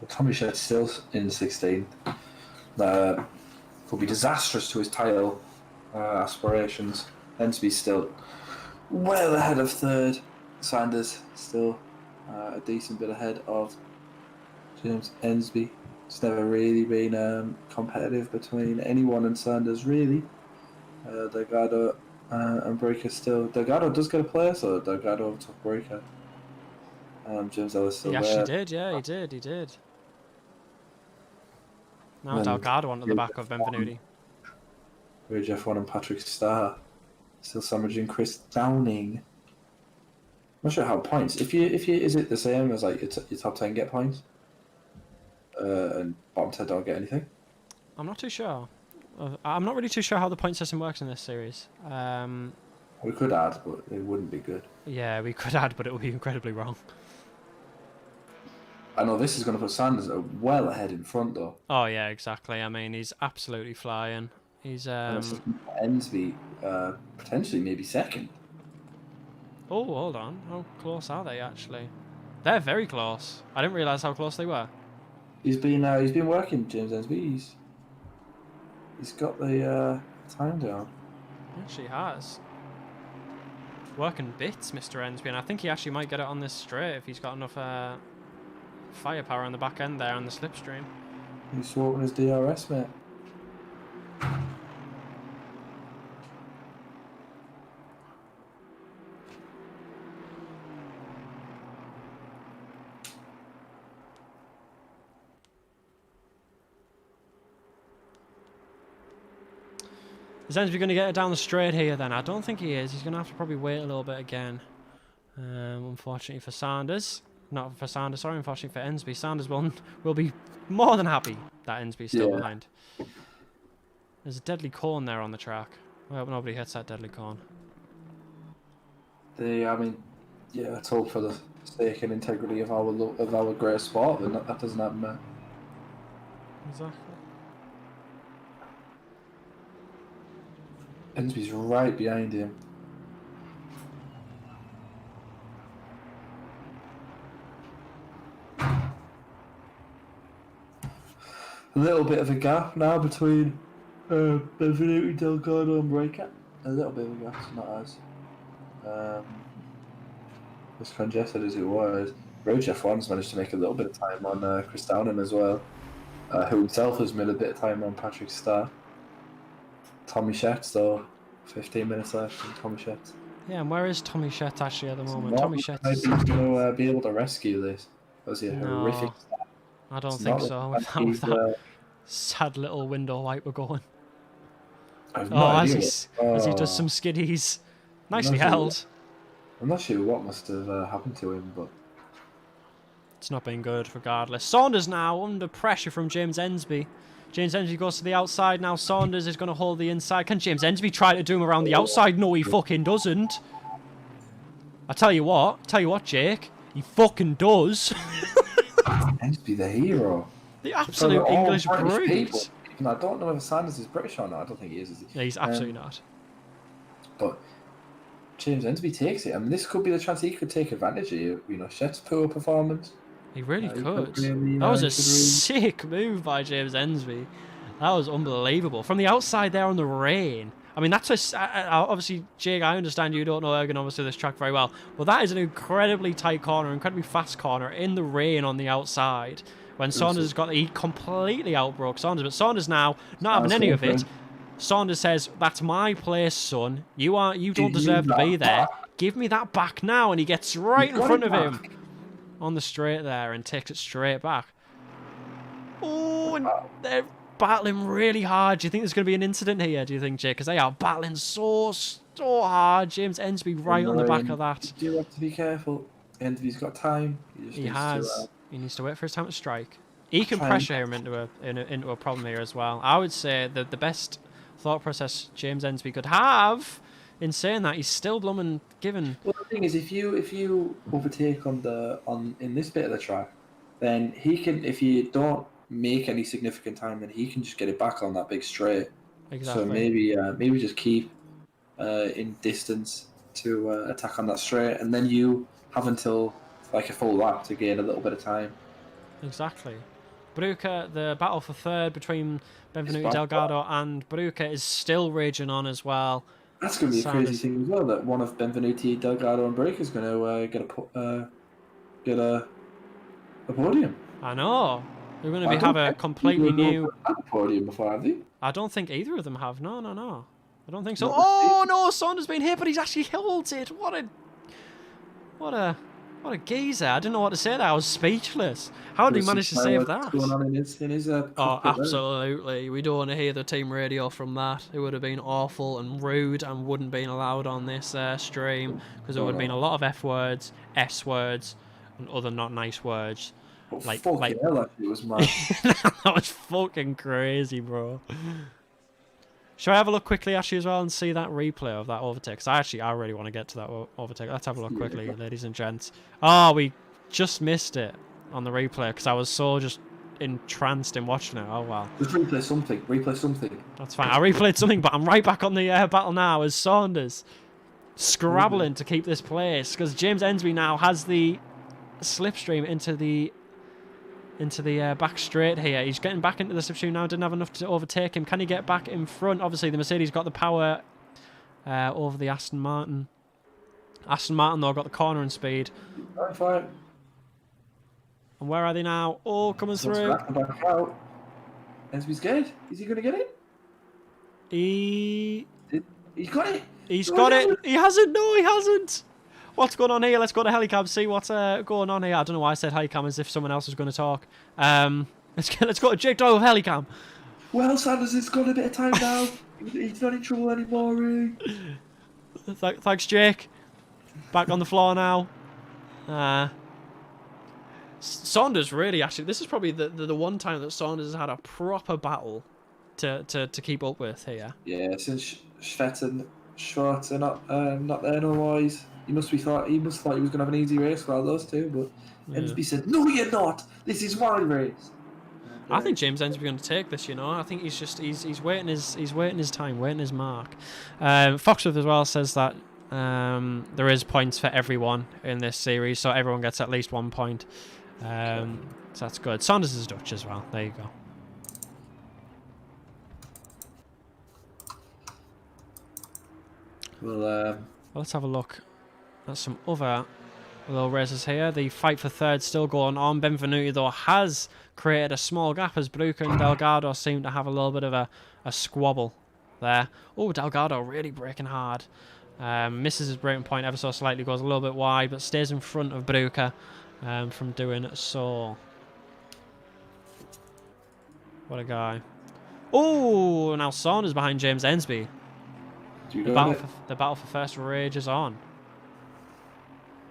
Well, Tommy Shed's still in 16th. Could be disastrous to his title aspirations. Ensby's still well ahead of third. Sanders still a decent bit ahead of James Ensby. It's never really been competitive between anyone and Sanders, really. Delgado and Breaker still. Delgado does get a place, so Delgado took Breaker. James Ellis still there. He actually did, yeah, he did. Now Delgado onto the back of Benvenuto. Ridge F1 and Patrick Starr still sandwiching Chris Downing. I'm not sure how points. If you is it the same as like your top 10 get points, and bottom 10 don't get anything? I'm not too sure. I'm not really too sure how the point system works in this series. We could add, but it wouldn't be good. Yeah, we could add, but it would be incredibly wrong. I know this is going to put Sanders well ahead in front, though. Oh yeah, exactly. I mean, he's absolutely flying. He's Ensby potentially maybe second. Oh, hold on. How close are they actually? They're very close. I didn't realise how close they were. He's been working, James Ensby. He's got the time down. He actually has. Working bits, Mr. Ensby, and I think he actually might get it on this straight if he's got enough firepower on the back end there on the slipstream. He's swapping his DRS, mate. Is Ensby going to get it down the straight here then? I don't think he is. He's going to have to probably wait a little bit again. Unfortunately for Sanders. Not for Sanders, sorry, unfortunately for Ensby. Sanders will be more than happy that Ensby's still behind. There's a deadly corn there on the track. I hope nobody hits that deadly corn. I mean, Yeah, let's hope for the sake and integrity of our great sport that doesn't happen there. Exactly. Ensby's right behind him. A little bit of a gap now between Benvenuti, Delgado and Ricard. A little bit of a gap, it's not as congested as it was. Road F1's managed to make a little bit of time on Chris Downham as well, who himself has made a bit of time on Patrick Starr. Tommy Shetz, though, 15 minutes left in Tommy Shetz. Yeah, and where is Tommy Shetz actually at the moment? Not Tommy Shetz he's going to be able to rescue this. That was a horrific start. I don't think so. With that sad little window wiper going. As he does some skiddies. Nicely held. I'm not sure what must have happened to him, but it's not been good regardless. Saunders now under pressure from James Ensby. James Ensby goes to the outside now. Saunders is going to hold the inside. Can James Ensby try to do him around the outside? No, he fucking doesn't. I tell you what, Jake, he fucking does. Ensby the hero. The absolute English brute. I don't know if Sanders is British or not. I don't think he is he? Yeah, he's absolutely not. But James Ensby takes it. I mean, this could be the chance he could take advantage of, Shet's poor performance. He really could. That was a sick move by James Ensby. That was unbelievable. From the outside there on the rain. I mean, that's obviously, Jake, I understand you don't know ergonomics of this track very well, but that is an incredibly tight corner, incredibly fast corner in the rain on the outside. When Saunders has got, he completely outbroke Saunders, but Saunders now not having any of it. Saunders says, "That's my place, son. You don't deserve to be there. Give me that back now." And he gets right in front of him on the straight there and takes it straight back. Oh, and they're battling really hard. Do you think there's going to be an incident here, do you think, Jake? Because they are battling so hard. James Ensby right on the back of that. You do have to be careful. Ensby's got time. He has. He needs to wait for his time to strike. He can pressure him into a problem here as well. I would say that the best thought process James Ensby could have in saying that, he's still blooming given. Well, the thing is, if you overtake in this bit of the track, then he can. If you don't make any significant time, then he can just get it back on that big straight. Exactly. So maybe just keep in distance to attack on that straight, and then you have until like a full lap to gain a little bit of time. Exactly. Baruca, the battle for third between Benvenuti, Delgado and Baruca is still raging on as well. That's going to be a crazy thing as well, that one of Benvenuti, Delgado and Baruca is going to get a podium. I know. They're going to have a completely new podium before, have they? I don't think either of them have. No. I don't think so. Oh no, Saunders been hit, but he's actually held it. What a geezer. I didn't know what to say there. I was speechless. How did he manage to save that? Going on in his absolutely. We don't want to hear the team radio from that. It would have been awful and rude and wouldn't have been allowed on this stream, because there would have been a lot of F words, S words, and other not nice words. Like hell, it was mad. That was fucking crazy, bro. Shall I have a look quickly, actually, as well, and see that replay of that overtake? Because I really want to get to that overtake. Let's have a look quickly, ladies and gents. Oh, we just missed it on the replay because I was so just entranced in watching it. Oh, wow. Just replay something. That's fine. I replayed something, but I'm right back on the battle now as Saunders scrabbling to keep this place, because James Ensby now has the slipstream into the back straight here. He's getting back into the slipstream now. Didn't have enough to overtake him. Can he get back in front? Obviously, the Mercedes got the power over the Aston Martin. Aston Martin, though, got the cornering speed. Fine. And where are they now? Oh, coming through. Back out. Ensby's good. Is he going to get it? He's got it. He's got it. He hasn't. No, he hasn't. What's going on here? Let's go to Helicam, see what's going on here. I don't know why I said Helicam as if someone else was going to talk. Let's go to Jake Doyle with Helicam. Well, Sanders has got a bit of time now. He's not in trouble anymore. Thanks, Jake. Back on the floor now. Saunders really, actually, this is probably the one time that Saunders has had a proper battle to keep up with here. Yeah, since Schwartz are not there, no wise. He must have thought he was going to have an easy race for all those two, but Ensby said, "No, you're not. This is my race." I think James Ensby going to take this. I think he's waiting his time, waiting his mark. Foxworth as well says that there is points for everyone in this series, so everyone gets at least 1 point. So that's good. Saunders is Dutch as well. There you go. Well, Let's have a look at some other little races here. The fight for third still going on. Benvenuti, though, has created a small gap as Bruca and Delgado seem to have a little bit of a squabble there. Oh, Delgado really braking hard. Misses his braking point ever so slightly, goes a little bit wide, but stays in front of Bruca from doing so. What a guy. Oh, now Saunders behind James Ensby. The battle for first rages on.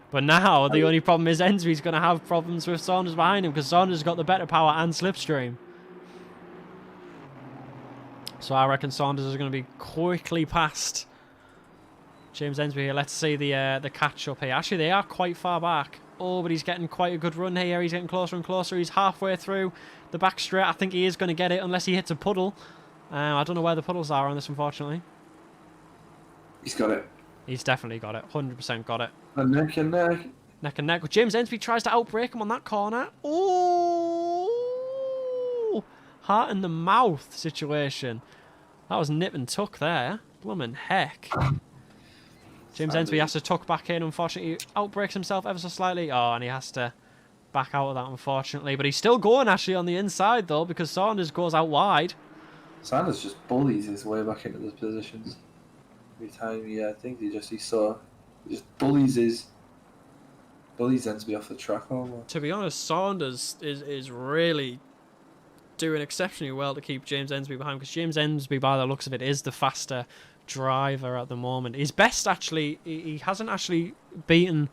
But now, the only problem is Ensby's going to have problems with Saunders behind him because Saunders has got the better power and slipstream. So I reckon Saunders is going to be quickly past James Ensby here. Let's see the catch-up here. Actually, they are quite far back. Oh, but he's getting quite a good run here. He's getting closer and closer. He's halfway through the back straight. I think he is going to get it unless he hits a puddle. I don't know where the puddles are on this, unfortunately. He's got it. He's definitely got it. 100% got it. Neck and neck. Neck and neck. James Ensby tries to outbrake him on that corner. Oh! Heart in the mouth situation. That was nip and tuck there. Bloomin' heck. James Ensby has to tuck back in. Unfortunately, he outbreaks himself ever so slightly. Oh, and he has to back out of that, unfortunately. But he's still going, actually, on the inside, though, because Saunders goes out wide. Saunders just bullies his way back into those positions. Every time, I think he just bullies Ensby off the track almost. To be honest, Saunders is really doing exceptionally well to keep James Ensby behind, because James Ensby, by the looks of it, is the faster driver at the moment. His best, actually, he hasn't actually beaten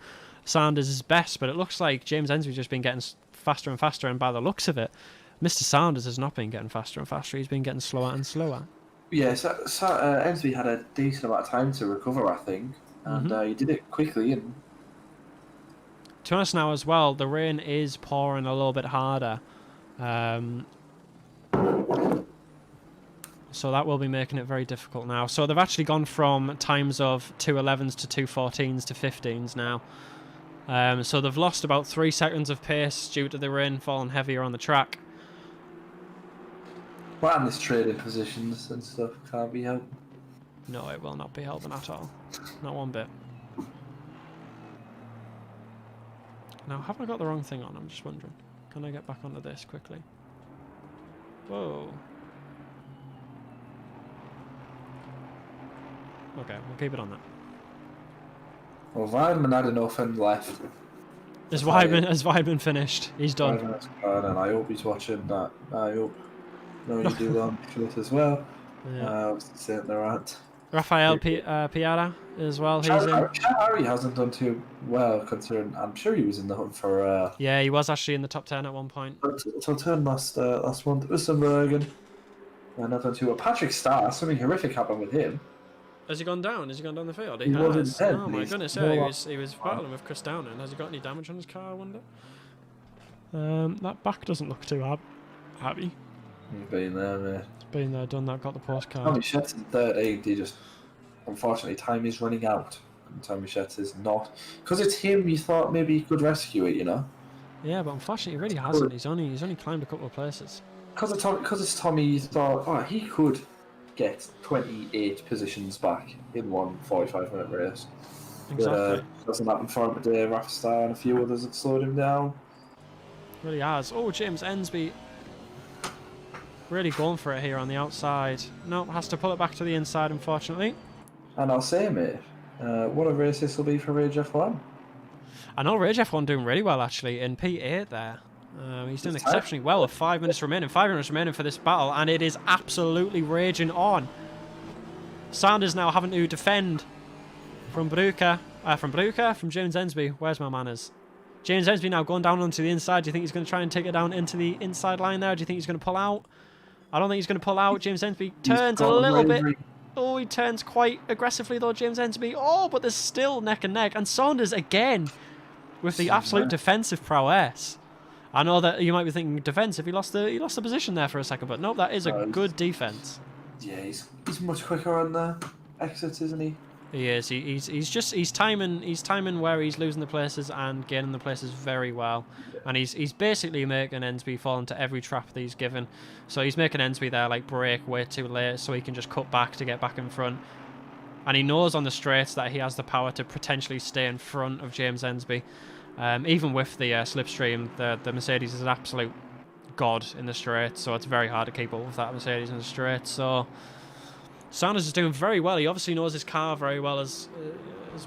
Saunders' best, but it looks like James Ensby's just been getting faster and faster, and by the looks of it, Mr. Saunders has not been getting faster and faster. He's been getting slower and slower. Yeah, Ensby had a decent amount of time to recover, I think, and he did it quickly. And to be honest now as well, the rain is pouring a little bit harder. So that will be making it very difficult now. So they've actually gone from times of 2:11s to 2:14s to 15s now. So they've lost about 3 seconds of pace due to the rain falling heavier on the track. Well, and this trading positions and stuff can't be helped. No, it will not be helping at all. Not one bit. Now, have I got the wrong thing on? I'm just wondering. Can I get back onto this quickly? Whoa. Okay, we'll keep it on that. Well, Weidman had enough and left. Has Weidman finished? He's done. And I hope he's watching that. I hope. No, you do on short as well. Yeah. Sitting there at Rafael Piara as well. He's in. Harry hasn't done too well, considering I'm sure he was in the hunt for. Yeah, he was actually in the top 10 at one point. So turn last month. Wissenbergen. And not done too well. Patrick Starr, something horrific happened with him. Has he gone down? Has he gone down the field? He was dead. Oh my goodness! Yeah, he was battling with Chris Downing. Has he got any damage on his car? I wonder. That back doesn't look too happy. He's been there, mate. He's been there, done that, got the postcard. Tommy Shet's in 13th. He just, unfortunately, time is running out. And Tommy Shet is not. Because it's him, you thought maybe he could rescue it, you know? Yeah, but unfortunately, he really hasn't. He's only climbed a couple of places. Because it's Tommy, you thought, oh, he could get 28 positions back in one 45-minute race. Exactly. But doesn't happen for him today. Rafa Star and a few others have slowed him down. Really has. Oh, James Ensby. Really going for it here on the outside. No, has to pull it back to the inside, unfortunately. And I'll say, mate, what a race this will be for Rage F1. I know Rage F1 doing really well, actually, in P8 there. He's doing exceptionally well with 5 minutes remaining. 5 minutes remaining for this battle, and it is absolutely raging on. Sanders now having to defend from Bruca, from James Ensby. Where's my manners? James Ensby now going down onto the inside. Do you think he's going to try and take it down into the inside line there? Do you think he's going to pull out? I don't think he's going to pull out. James Ensby turns a little bit. Oh, he turns quite aggressively though, James Ensby. Oh, but there's still neck and neck. And Saunders again with the absolute defensive prowess. I know that you might be thinking defensive. He lost the position there for a second, but nope, that is a good defense. Yeah, he's much quicker on the exits, isn't he? He is. He's timing where he's losing the places and gaining the places very well, and he's basically making Ensby fall into every trap that he's given. So he's making Ensby there like brake way too late, so he can just cut back to get back in front. And he knows on the straights that he has the power to potentially stay in front of James Ensby. Even with the slipstream, the Mercedes is an absolute god in the straights, so it's very hard to keep up with that Mercedes in the straights. So Saunders is doing very well. He obviously knows his car very well as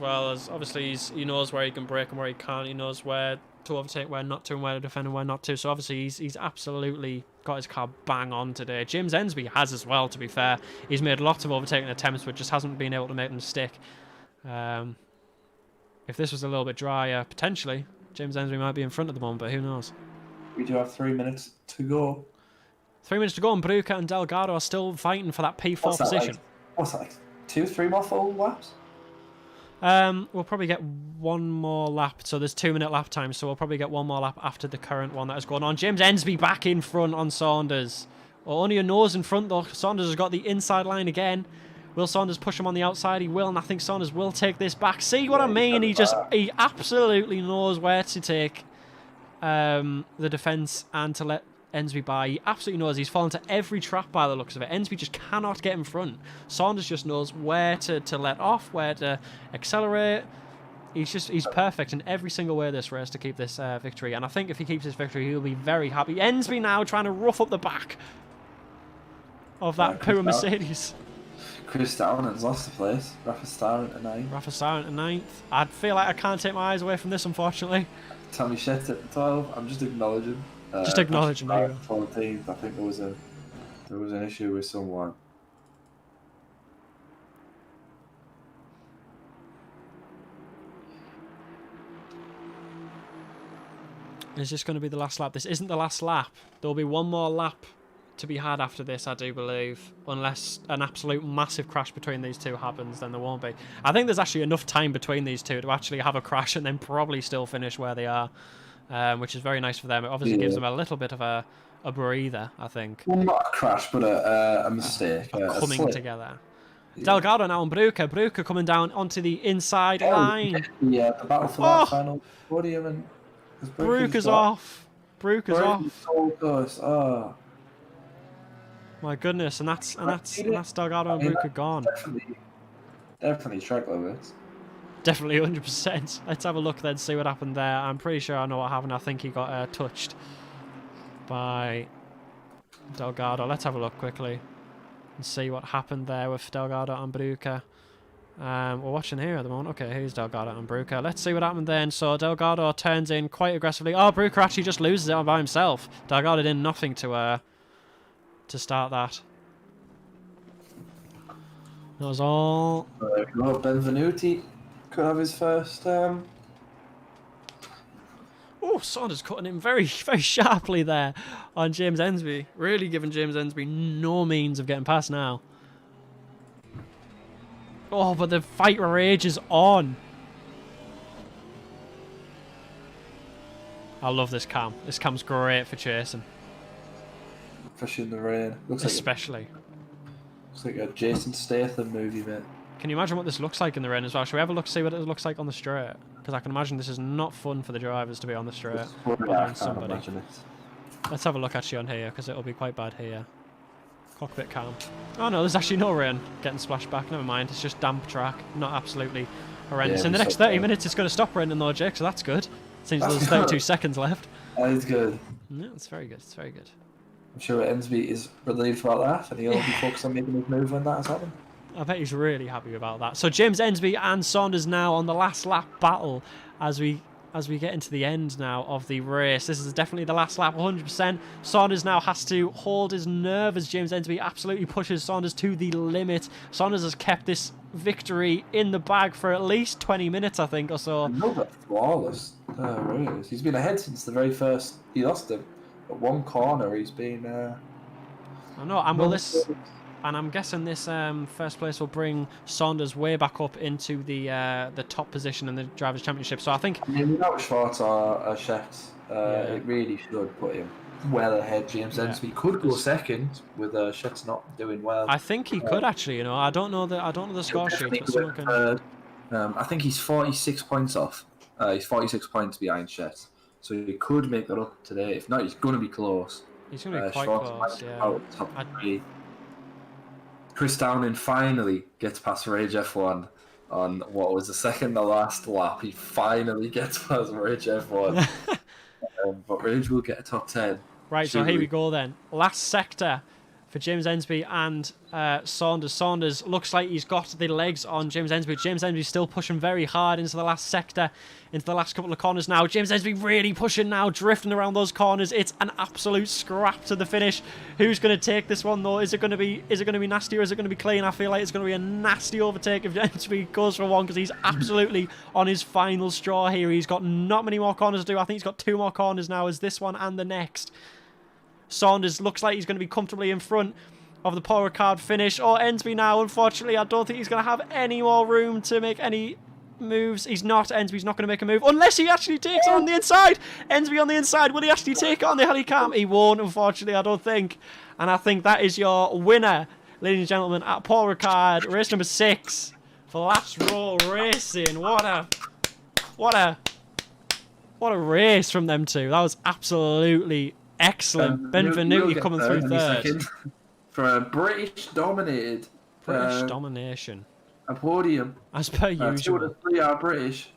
well as obviously he knows where he can brake and where he can't. He knows where to overtake, where not to, and where to defend and where not to. So obviously he's absolutely got his car bang on today. James Ensby has as well, to be fair. He's made lots of overtaking attempts but just hasn't been able to make them stick. If this was a little bit drier, potentially James Ensby might be in front at the moment, but who knows? We do have 3 minutes to go. 3 minutes to go, and Baruca and Delgado are still fighting for that P4 position. Like? What's that, like 2-3 more full laps? We'll probably get one more lap. So there's 2 minute lap time, so we'll probably get one more lap after the current one that is going on. James Ensby back in front on Saunders. Well, only a nose in front though. Saunders has got the inside line again. Will Saunders push him on the outside? He will, and I think Saunders will take this back. See what I mean? He absolutely knows where to take the defence and to let Ensby by. He absolutely knows. He's fallen to every trap by the looks of it. Ensby just cannot get in front. Saunders just knows where to let off, where to accelerate. He's perfect in every single way of this race to keep this victory. And I think if he keeps this victory, he'll be very happy. Ensby now trying to rough up the back of that poor Mercedes. Chris Downan's lost the place. Rafa Starr into 9th. Rafa Starr into 9th. I feel like I can't take my eyes away from this, unfortunately. Tommy Shett at 12. I'm just acknowledging. Just acknowledging. 14th. I think there was an issue with someone. Is this going to be the last lap? This isn't the last lap. There'll be one more lap to be had after this, I do believe. Unless an absolute massive crash between these two happens, then there won't be. I think there's actually enough time between these two to actually have a crash and then probably still finish where they are, which is very nice for them. It obviously gives them a little bit of a breather, I think. Well, not a crash, but a mistake. Coming together. Yeah. Delgado now on Baruca. Baruca coming down onto the inside line. Yeah, the battle for that final podium. And Baruca's off. Baruca's off. So close. Oh. My goodness, and that's Delgado and Baruca gone. Definitely track limits. Definitely 100%. Let's have a look then, see what happened there. I'm pretty sure I know what happened. I think he got touched by Delgado. Let's have a look quickly and see what happened there with Delgado and Baruca. We're watching here at the moment. Okay, here's Delgado and Baruca. Let's see what happened then. So Delgado turns in quite aggressively. Oh, Baruca actually just loses it all by himself. Delgado did nothing to start that. That was all. Benvenuti could have his first. Oh, Saunders cutting him very, very sharply there on James Ensby. Really giving James Ensby no means of getting past now. Oh, but the fight rages on. I love this cam. This cam's great for chasing. Especially in the rain. Especially. Looks like a Jason Statham movie, mate. Can you imagine what this looks like in the rain as well? Shall we have a look, see what it looks like on the straight? Because I can imagine this is not fun for the drivers to be on the straight. Somebody. Let's have a look actually on here, because it'll be quite bad here. Cockpit cam. Oh no, there's actually no rain getting splashed back. Never mind, it's just damp track. Not absolutely horrendous. In the next 30 minutes it's going to stop raining though, Jake, so that's good. Seems there's 32 seconds left. That is good. Yeah, it's very good. It's very good. I'm sure Ensby is relieved about that, and he'll be focused on making his move when that has happened. I bet he's really happy about that. So James Ensby and Saunders now on the last lap battle as we get into the end now of the race. This is definitely the last lap, 100%. Saunders now has to hold his nerve as James Ensby absolutely pushes Saunders to the limit. Saunders has kept this victory in the bag for at least 20 minutes, I think, or so. Another flawless race. He's been ahead since the very first. He lost him at one corner. He's been. I know, and will this And I'm guessing this first place will bring Saunders way back up into the top position in the Drivers' Championship. So I think... I mean, without Schwartz or Shet, Yeah. it really should put him well ahead. James Ensby could go second with Shet's not doing well. I think he could actually. You know, I don't know the score sheet, but someone can. I think he's 46 points off. He's 46 points behind Shet, so he could make that up today. If not, he's going to be close. He's going to be quite close. Yeah. Top three. Chris Downing finally gets past Rage F1 on what was the second to last lap. He finally gets past Rage F1. But Rage will get a top 10. Right, so here we go then. Last sector for James Ensby and Saunders. Saunders looks like he's got the legs on James Ensby. James Ensby's still pushing very hard into the last sector, into the last couple of corners now. James Ensby really pushing now, drifting around those corners. It's an absolute scrap to the finish. Who's going to take this one though? Is it going to be nasty or is it going to be clean? I feel like it's going to be a nasty overtake if Ensby goes for one because he's absolutely on his final straw here. He's got not many more corners to do. I think he's got 2 more corners now, as this one and the next. Saunders looks like he's going to be comfortably in front of the Paul Ricard finish. Oh, Ensby now, unfortunately, I don't think he's going to have any more room to make any moves. He's not. Ensby's not going to make a move unless he actually takes it on the inside. Ensby on the inside. Will he actually take it on the helicam? He won't, unfortunately, I don't think. And I think that is your winner, ladies and gentlemen, at Paul Ricard, race number 6 for Last Row Racing. What a race from them two. That was absolutely excellent. Benvenuti coming through third. For a British-dominated... British domination. A podium. As per usual. 2 out of 3 are British.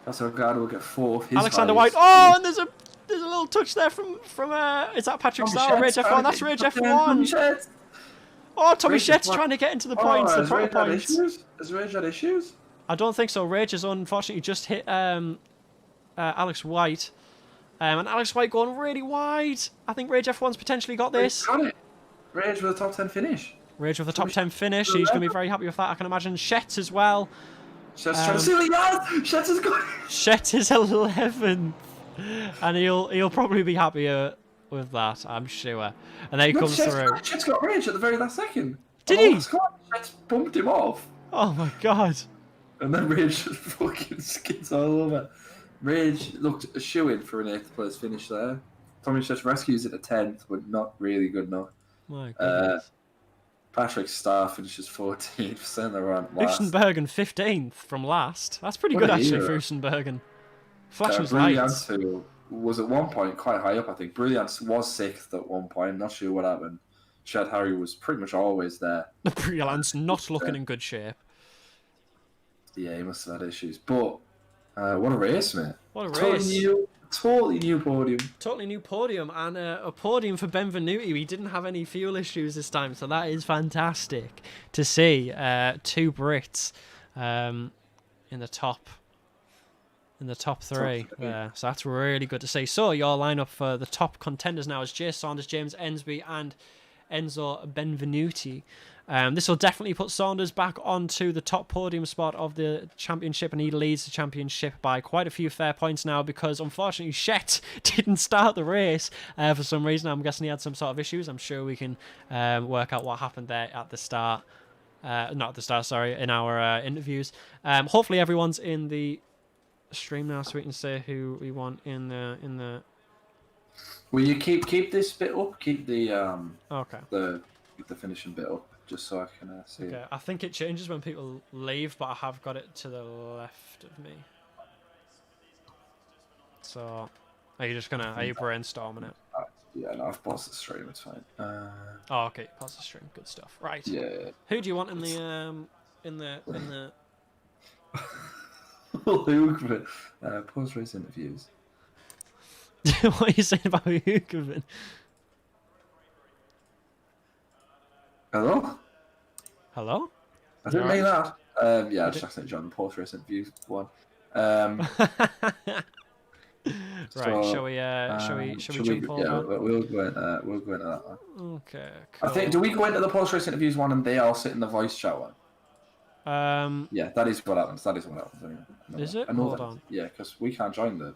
Assetto will get 4th. Alexander White. Oh, and there's a little touch there from is that Patrick Starr? Rage F1. That's Rage F1. Oh, Tommy Shet's trying to get into the points. The proper points. Has Rage had issues? I don't think so. Rage has unfortunately just hit Alex White. And Alex White going really wide. I think Rage F1's potentially got this. Got it. Rage with a top 10 finish. Rage with a top 10 finish. He's going to be very happy with that. I can imagine Shet as well. Shet's trying to see what he has. Shet is good. Shet is 11th. And he'll probably be happier with that, I'm sure. And then he comes through. Shet's got Rage at the very last second. Did he? Shet's bumped him off. Oh my god. And then Rage just fucking skids all over. Rage looked a shoe-in for an 8th place finish there. Tommy Shet rescues it at 10th, but not really good enough. My goodness. Patrick Starr finishes 14% around last. Fusenbergen 15th from last. That's pretty good actually, Fusenbergen. Flash was Brilliance, who was at one point quite high up, I think. Brilliance was 6th at one point. Not sure what happened. Chad Harry was pretty much always there. Brilliance not looking in good shape. Yeah, he must have had issues. But what a race, mate. What a race. Totally new podium. Totally new podium, and a podium for Benvenuti. We didn't have any fuel issues this time, so that is fantastic to see. 2 Brits in the top 3. So that's really good to see. So your lineup for the top contenders now is Jay Saunders, James Ensby, and Enzo Benvenuti. This will definitely put Saunders back onto the top podium spot of the championship, and he leads the championship by quite a few fair points now because unfortunately Shet didn't start the race for some reason. I'm guessing he had some sort of issues. I'm sure we can work out what happened there at the start. Not at the start, sorry, in our interviews. Hopefully everyone's in the stream now so we can say who we want in the... Will you keep this bit up? Keep the okay. the finishing bit up. Just so I can see. Okay, I think it changes when people leave, but I have got it to the left of me. So, are you brainstorming it? Yeah, no, I've paused the stream. It's fine. Oh, okay, pause the stream. Good stuff. Right. Yeah. Who do you want in the post race interviews? What are you saying about Hugovan? Hello? Hello? I didn't mean that. Yeah, I just accidentally joined the post race interviews one. Right, shall we jump over? Yeah, we'll go into that one. Okay, cool. I think, do we go into the post race interviews one and they all sit in the voice chat one? Yeah, that is what happens. Anyway. Is it? Hold on. Yeah, because we can't join the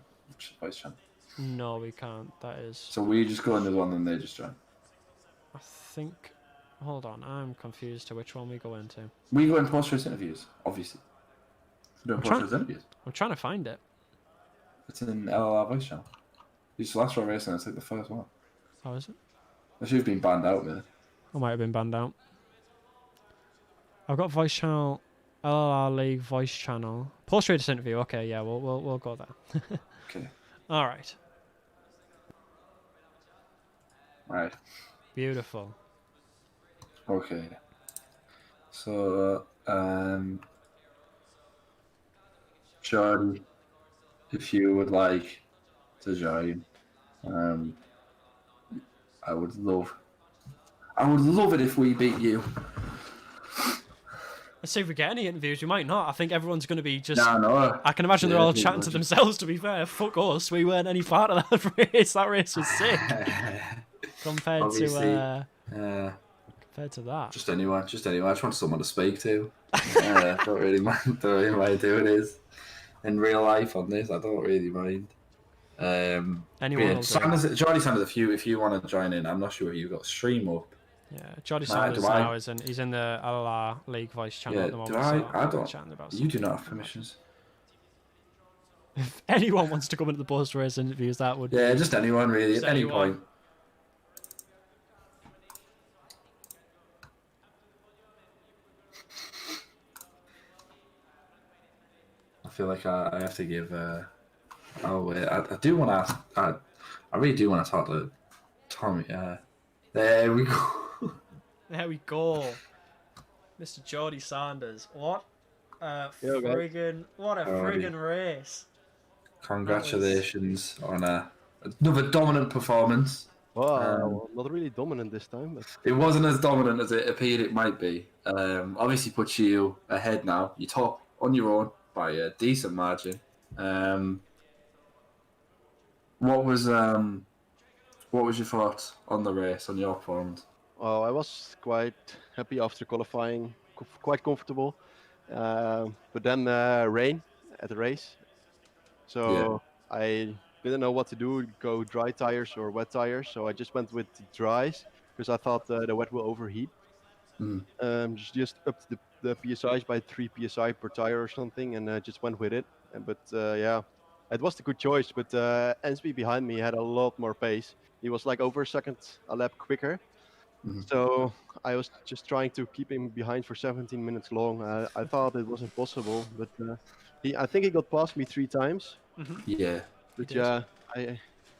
voice chat. No, we can't. That is. So we just go into the one and they just join. I think hold on, I'm confused to which one we go into. We go in post-race interviews, obviously. We're doing post-race interviews. I'm trying to find it. It's in LRR voice channel. It's the last row racing. It's like the first one. Oh, is it? I should have been banned out with it. I might have been banned out. I've got voice channel, LRR League voice channel, post-race interview. Okay, yeah, we'll go there. Okay. All right. Right. Beautiful. Okay. So, Jordy, if you would like to join, I would love it if we beat you. Let's see if we get any interviews. We might not. I think everyone's going to be just... No. I can imagine they're all chatting to themselves, to be fair. Fuck us. We weren't any part of that race. That race was sick. compared to that. Just anyone. I just want someone to speak to. Don't really mind doing this. In real life on this, I don't really mind. Anyone Jordy Sanders, if you want to join in, I'm not sure you've got stream up. Yeah, Jordy Sanders now he's in the LRR League voice channel at the moment. I don't. You do not have permissions. If anyone wants to come into the post-race interviews, that would be... just anyone really, at any point. I feel like I have to give... I do want to ask... I really do want to talk to Tommy. There we go. There we go. Mr. Jordy Sanders. What a friggin' race. Congratulations on another dominant performance. Well, not really dominant this time. But... It wasn't as dominant as it appeared it might be. Obviously puts you ahead now. You're top on your own by a decent margin. What was your thoughts on the race, on your performance? Oh, I was quite happy after qualifying, quite comfortable. But then rain at the race. So I didn't know what to do, go dry tires or wet tires. So I just went with the dries because I thought the wet will overheat. Just upped the PSIs by 3 PSI per tire or something and just went with it. But it was a good choice. But Ensby behind me had a lot more pace. He was like over a second a lap quicker. So I was just trying to keep him behind for 17 minutes long. I thought it was impossible, but I think he got past me 3 times. Yeah. But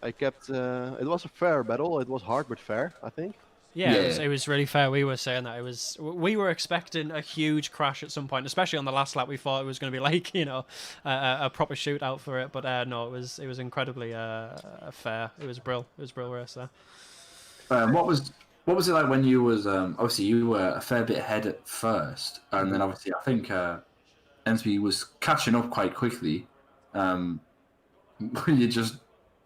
I kept. It was a fair battle. It was hard but fair, I think. Yeah, it was really fair. We were saying that we were expecting a huge crash at some point, especially on the last lap. We thought it was going to be like a proper shootout for it, but no, it was incredibly fair. It was brill race there. What was it like when you was obviously you were a fair bit ahead at first, and then obviously I think Ensby was catching up quite quickly. You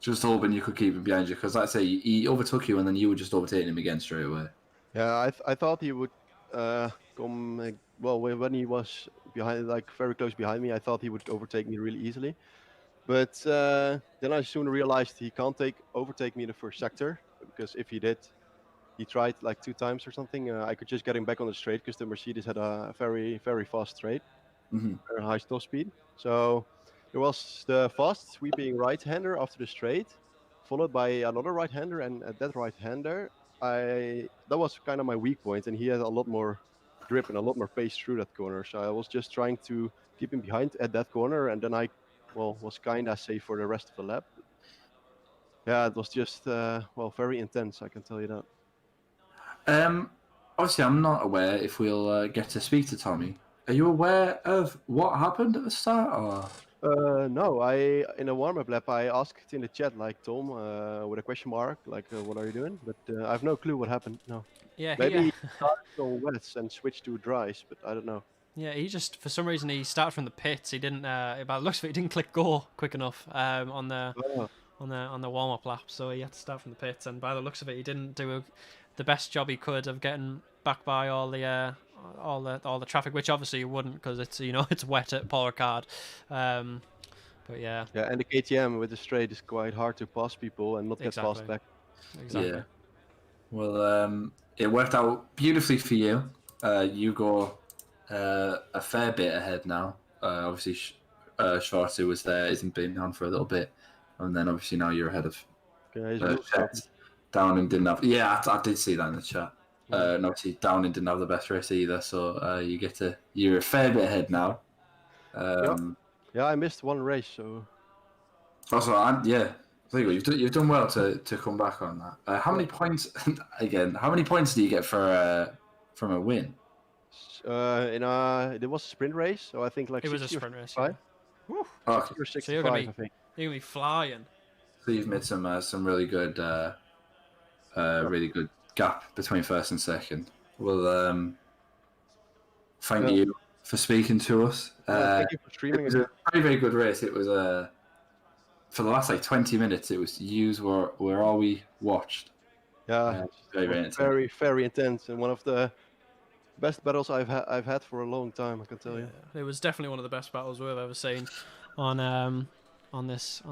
just hoping you could keep him behind you because, like I say, he overtook you and then you were just overtaking him again straight away. Yeah, I thought he would come. Well, when he was behind, like very close behind me, I thought he would overtake me really easily. But then I soon realized he can't overtake me in the first sector because if he did. He tried like 2 times or something. I could just get him back on the straight because the Mercedes had a very, very fast straight, very high top speed. So there was the fast sweeping right-hander after the straight, followed by another right-hander, and at that right-hander, that was kind of my weak point, and he had a lot more grip and a lot more pace through that corner. So I was just trying to keep him behind at that corner, and then I, was kind of safe for the rest of the lap. Yeah, it was just very intense. I can tell you that. Obviously, I'm not aware if we'll get to speak to Tommy. Are you aware of what happened at the start? Or? No, in a warm-up lap, I asked in the chat, like, Tom, with a question mark, like, what are you doing? But I have no clue what happened, no. Yeah, maybe he started on wets and switched to dries, but I don't know. Yeah, he just, for some reason, he started from the pits. He didn't, by the looks of it, he didn't click go quick enough on the warm-up lap, so he had to start from the pits, and by the looks of it, he didn't do the best job he could of getting back by all the traffic, which obviously you wouldn't because it's it's wet at Paul Ricard. But yeah. Yeah, and the KTM with the straight is quite hard to pass people and not get passed back. Exactly. Yeah. Well, it worked out beautifully for you. You go a fair bit ahead now. Obviously, Schwarzer was there, isn't been on for a little bit, and then obviously now you're ahead of Yeah, his wheels stopped. Downing didn't have. Yeah, I did see that in the chat. And obviously Downing didn't have the best race either, so you're a fair bit ahead now. Yeah, I missed one race, so. Also, yeah, there you go. You've done well to come back on that. How many points? Again, how many points do you get for from a win? It was a sprint race, so I think like It was a 60 or sprint race. 65. Yeah. Okay. Or So 65, I think. you're gonna be flying. So you've made some really good really good gap between first and second. Well, thank you for speaking to us. Thank you for streaming. It was a very, very good race. It was for the last like 20 minutes. It was were all we watched. Yeah, very, very intense. very, very intense, and one of the best battles I've had for a long time. I can tell you. It was definitely one of the best battles we've ever seen on this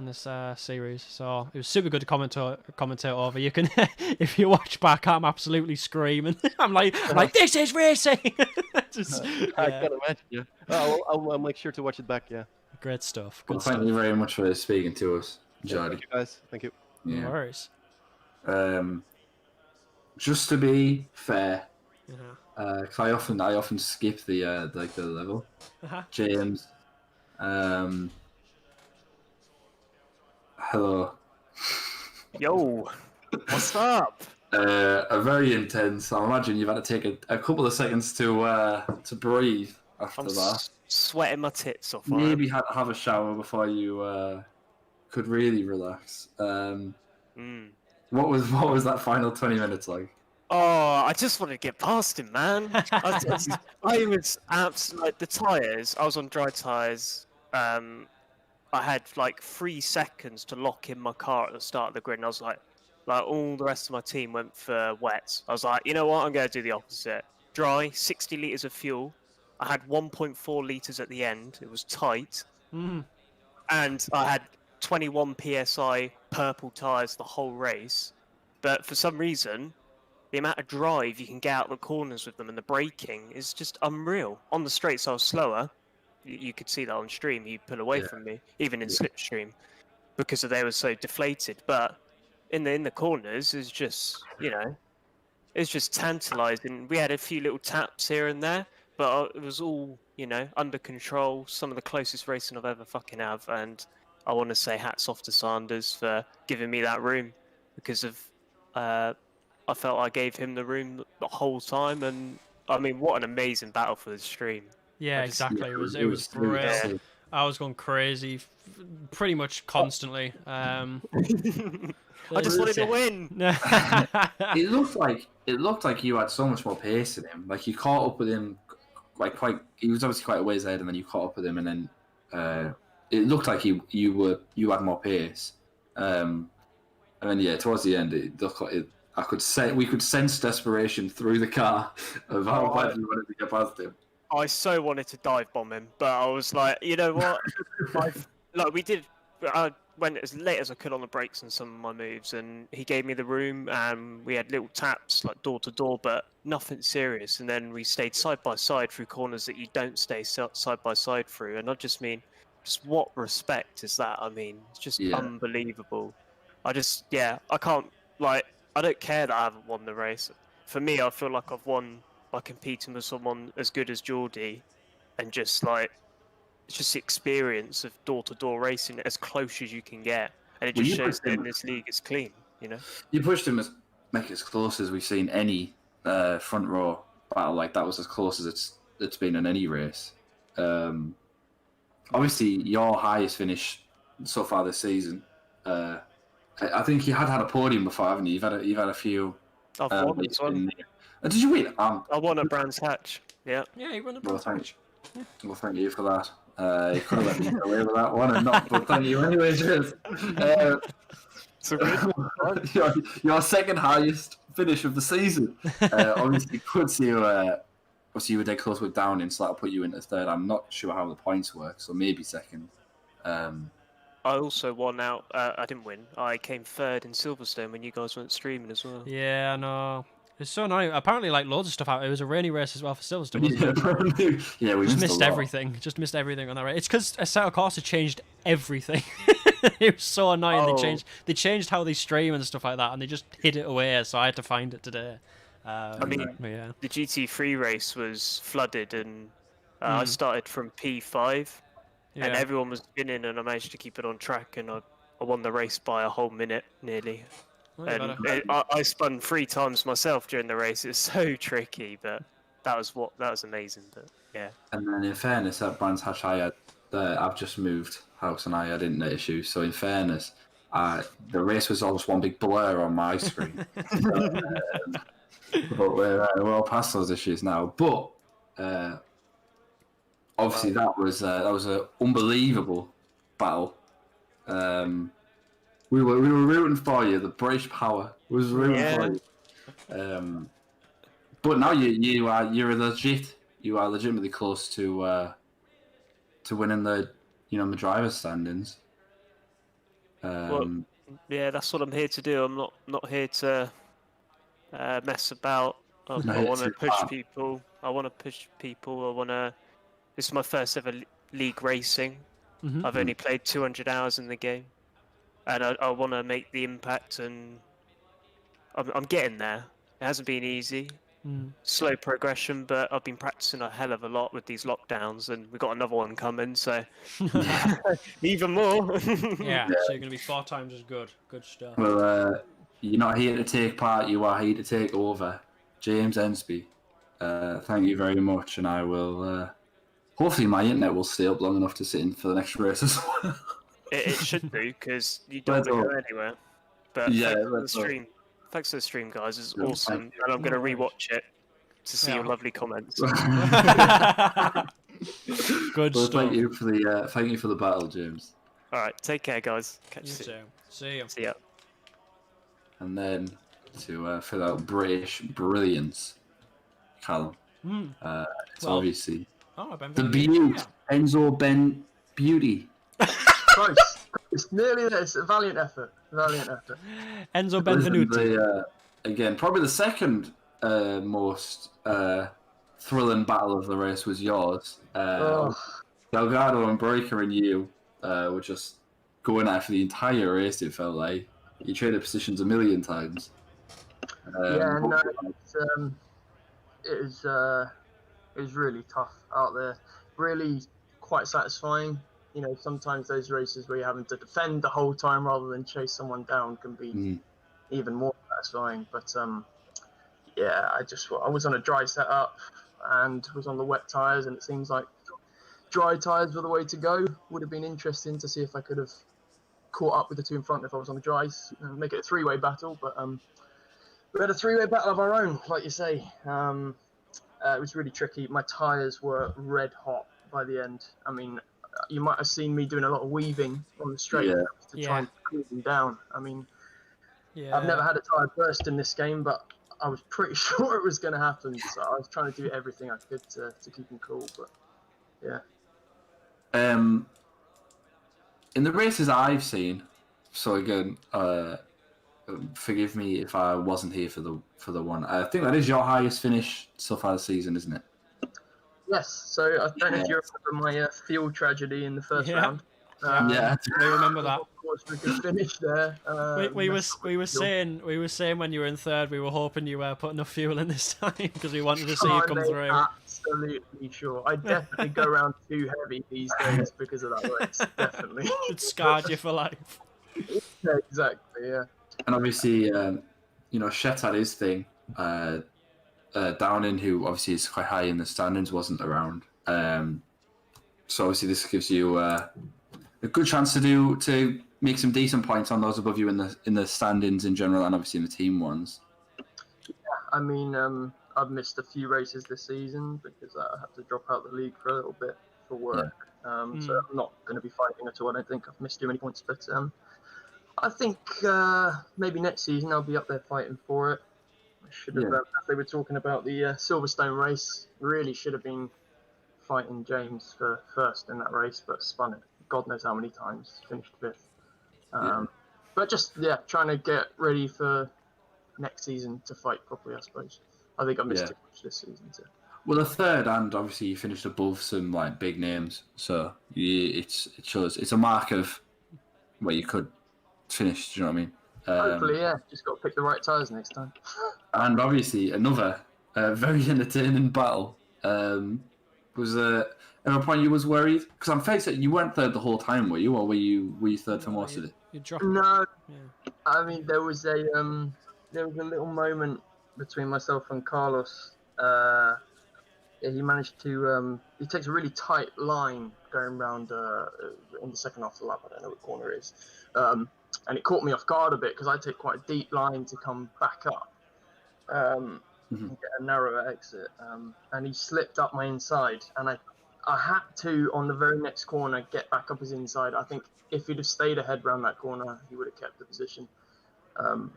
series. So it was super good to commentate over. You can if you watch back, I'm absolutely screaming. I'm like this is racing. I can imagine. Yeah. I'll make sure to watch it back. Yeah. Great stuff. Well, thank you very much for speaking to us, Jody. Thank you guys. Thank you. Yeah. No worries. Just to be fair, cause I often skip the the level. James, hello. Yo, what's up? A very intense. I imagine you've had to take a couple of seconds to breathe after that. Sweating my tits off. Maybe have a shower before you could really relax. What was that final 20 minutes like? Oh, I just wanted to get past him, man. I was absolutely like the tires. I was on dry tires. I had like 3 seconds to lock in my car at the start of the grid, and I was like all the rest of my team went for wets. I was like, you know what? I'm going to do the opposite. Dry, 60 liters of fuel. I had 1.4 liters at the end. It was tight, and I had 21 psi purple tires the whole race. But for some reason, the amount of drive you can get out the corners with them and the braking is just unreal. On the straights, I was slower. You could see that on stream. You pull away from me, even in slipstream, because they were so deflated. But in the corners, is just it's just tantalising. We had a few little taps here and there, but it was all under control. Some of the closest racing I've ever fucking have, and I want to say hats off to Sanders for giving me that room, because of I felt I gave him the room the whole time, and I mean, what an amazing battle for the stream. Yeah, exactly. It was great. I was going crazy, pretty much constantly. I just wanted to win. It looked like you had so much more pace in him. Like you caught up with him, like he was obviously quite a ways ahead, and then you caught up with him, and then it looked like you had more pace. And then towards the end, it looked like we could sense desperation through the car of how bad you wanted to get past him. I so wanted to dive bomb him, but I was like, you know what? I went as late as I could on the brakes and some of my moves, and he gave me the room, and we had little taps like door to door, but nothing serious. And then we stayed side by side through corners that you don't stay side by side through. And I just mean, just what respect is that? I mean, it's just unbelievable. I can't, I don't care that I haven't won the race. For me, I feel like I've won by competing with someone as good as Geordie, and just it's just the experience of door-to-door racing as close as you can get, and it just shows that in this league it's clean. You pushed him make it as close as we've seen any front row battle. Like that was as close as it's been in any race. Obviously, your highest finish so far this season. I think you had a podium before, haven't you? You've had a few. I've won as well. Did you win? I won at Brands Hatch. Yeah. Yeah, you won at Brands Hatch. Well, thank you for that. You could have let me get away with that one and not, but thank you anyway, James. Your second highest finish of the season. Obviously, you were dead close with Downing, so that'll put you into third. I'm not sure how the points work, so maybe second. I also won out. I didn't win. I came third in Silverstone when you guys weren't streaming as well. Yeah, I know. It's so annoying. Apparently, like loads of stuff out. It was a rainy race as well for Silverstone. Wasn't it? Yeah, we Just missed missed a lot. everything. Just missed everything on that race. It's because Assetto Corsa changed everything. It was so annoying. Oh. They changed how they stream and stuff like that, and they just hid it away. So I had to find it today. I mean, but yeah. the GT3 race was flooded, and I started from P5, and Yeah. everyone was spinning, and I managed to keep it on track, and I won the race by a whole minute nearly. Well, you And better- I spun 3 times myself during the race. It's so tricky, but that was amazing. But yeah, And then in fairness, at Brands Hatch, I've just moved house and I had internet issues. So in fairness, the race was almost one big blur on my screen. But we're all past those issues now. But obviously that was an unbelievable battle. We were rooting for you. The British power was rooting for you. But now you're legit. You are legitimately close to winning the the driver's standings. yeah, that's what I'm here to do. I'm not here to mess about. I Not here want to to push part. people. I want to push people. I want to. This is my first ever league racing. Mhm. I've only played 200 hours in the game, and I want to make the impact. And I'm getting there. It hasn't been easy. Slow progression, but I've been practicing a hell of a lot with these lockdowns, and we've got another one coming, so even more. Yeah, so you're going to be 4 times as good. Good stuff. Well, you're not here to take part. You are here to take over. James Ensby, thank you very much, and I will. Hopefully, my internet will stay up long enough to sit in for the next race as well. It should do, because you don't want to go anywhere. But Yeah, thanks for the let's hope. stream. Thanks for the stream, guys. It's Yeah, awesome, thank you. and I'm going to No worries. rewatch it to see Yeah. your lovely comments. Good Well, stuff. thank you for the battle, James. All right, take care, guys. Catch you You soon. too. See you. See ya. And then to fill out British brilliance, Callum. It's Well, obviously Oh, Ben. the Beaut, Enzo Ben Beauty. Close. It's nearly there. It's a valiant effort. Enzo Listen, Benvenuti. Again, probably the second most thrilling battle of the race was yours. Delgado and Breaker and you were just going at it for the entire race, it felt like. You traded positions a million times. Yeah, no, it was really tough out there. Really quite satisfying. You know, sometimes those races where you're having to defend the whole time rather than chase someone down can be even more satisfying. But yeah, I was on a dry setup and was on the wet tyres, and it seems like dry tyres were the way to go. Would have been interesting to see if I could have caught up with the two in front if I was on the dries and make it a 3-way battle. But we had a 3-way battle of our own, like you say. It was really tricky. My tyres were red hot by the end. I mean, you might have seen me doing a lot of weaving on the straight to try and cool them down. I mean, I've never had a tyre burst in this game, but I was pretty sure it was going to happen. So I was trying to do everything I could to keep them cool. But yeah. In the races I've seen, so again, forgive me if I wasn't here for the one. I think that is your highest finish so far this season, isn't it? Yes. So I don't know if you remember my field tragedy in the first round. Yeah, we remember that. Of course, we could finish there. We were saying when you were in third, we were hoping you put enough fuel in this time because we wanted to see you come through. Absolutely sure. I definitely go around too heavy these days because of that race. Definitely. It scarred you for life. Yeah, exactly. Yeah. and obviously, Shet had his thing. Downing, who obviously is quite high in the standings, wasn't around. So obviously, this gives you a good chance to make some decent points on those above you in the standings in general, and obviously in the team ones. Yeah, I mean, I've missed a few races this season because I had to drop out the league for a little bit for work. So I'm not going to be fighting at all. I don't think I've missed too many points, but I think maybe next season I'll be up there fighting for it. I should have. They were talking about the Silverstone race. Really should have been fighting James for first in that race, but spun it God knows how many times. Finished fifth. But just trying to get ready for next season to fight properly, I suppose. I think I missed too much this season too. Well, the third, and obviously you finished above some like big names, so it shows it's a mark of where you could finish. Do you know what I mean? Hopefully, yeah. Just got to pick the right tyres next time. And obviously another very entertaining battle. Was there ever a point you was worried? Because I'm facing you weren't third the whole time, were you? Or were you third for most of it? You dropped. No, Yeah. I mean there was a little moment between myself and Carlos. He managed to he takes a really tight line going round in the second half of the lap. I don't know what corner it is, and it caught me off guard a bit because I take quite a deep line to come back up and get a narrower exit. And he slipped up my inside, and I had to on the very next corner get back up his inside. I think if he'd have stayed ahead round that corner, he would have kept the position.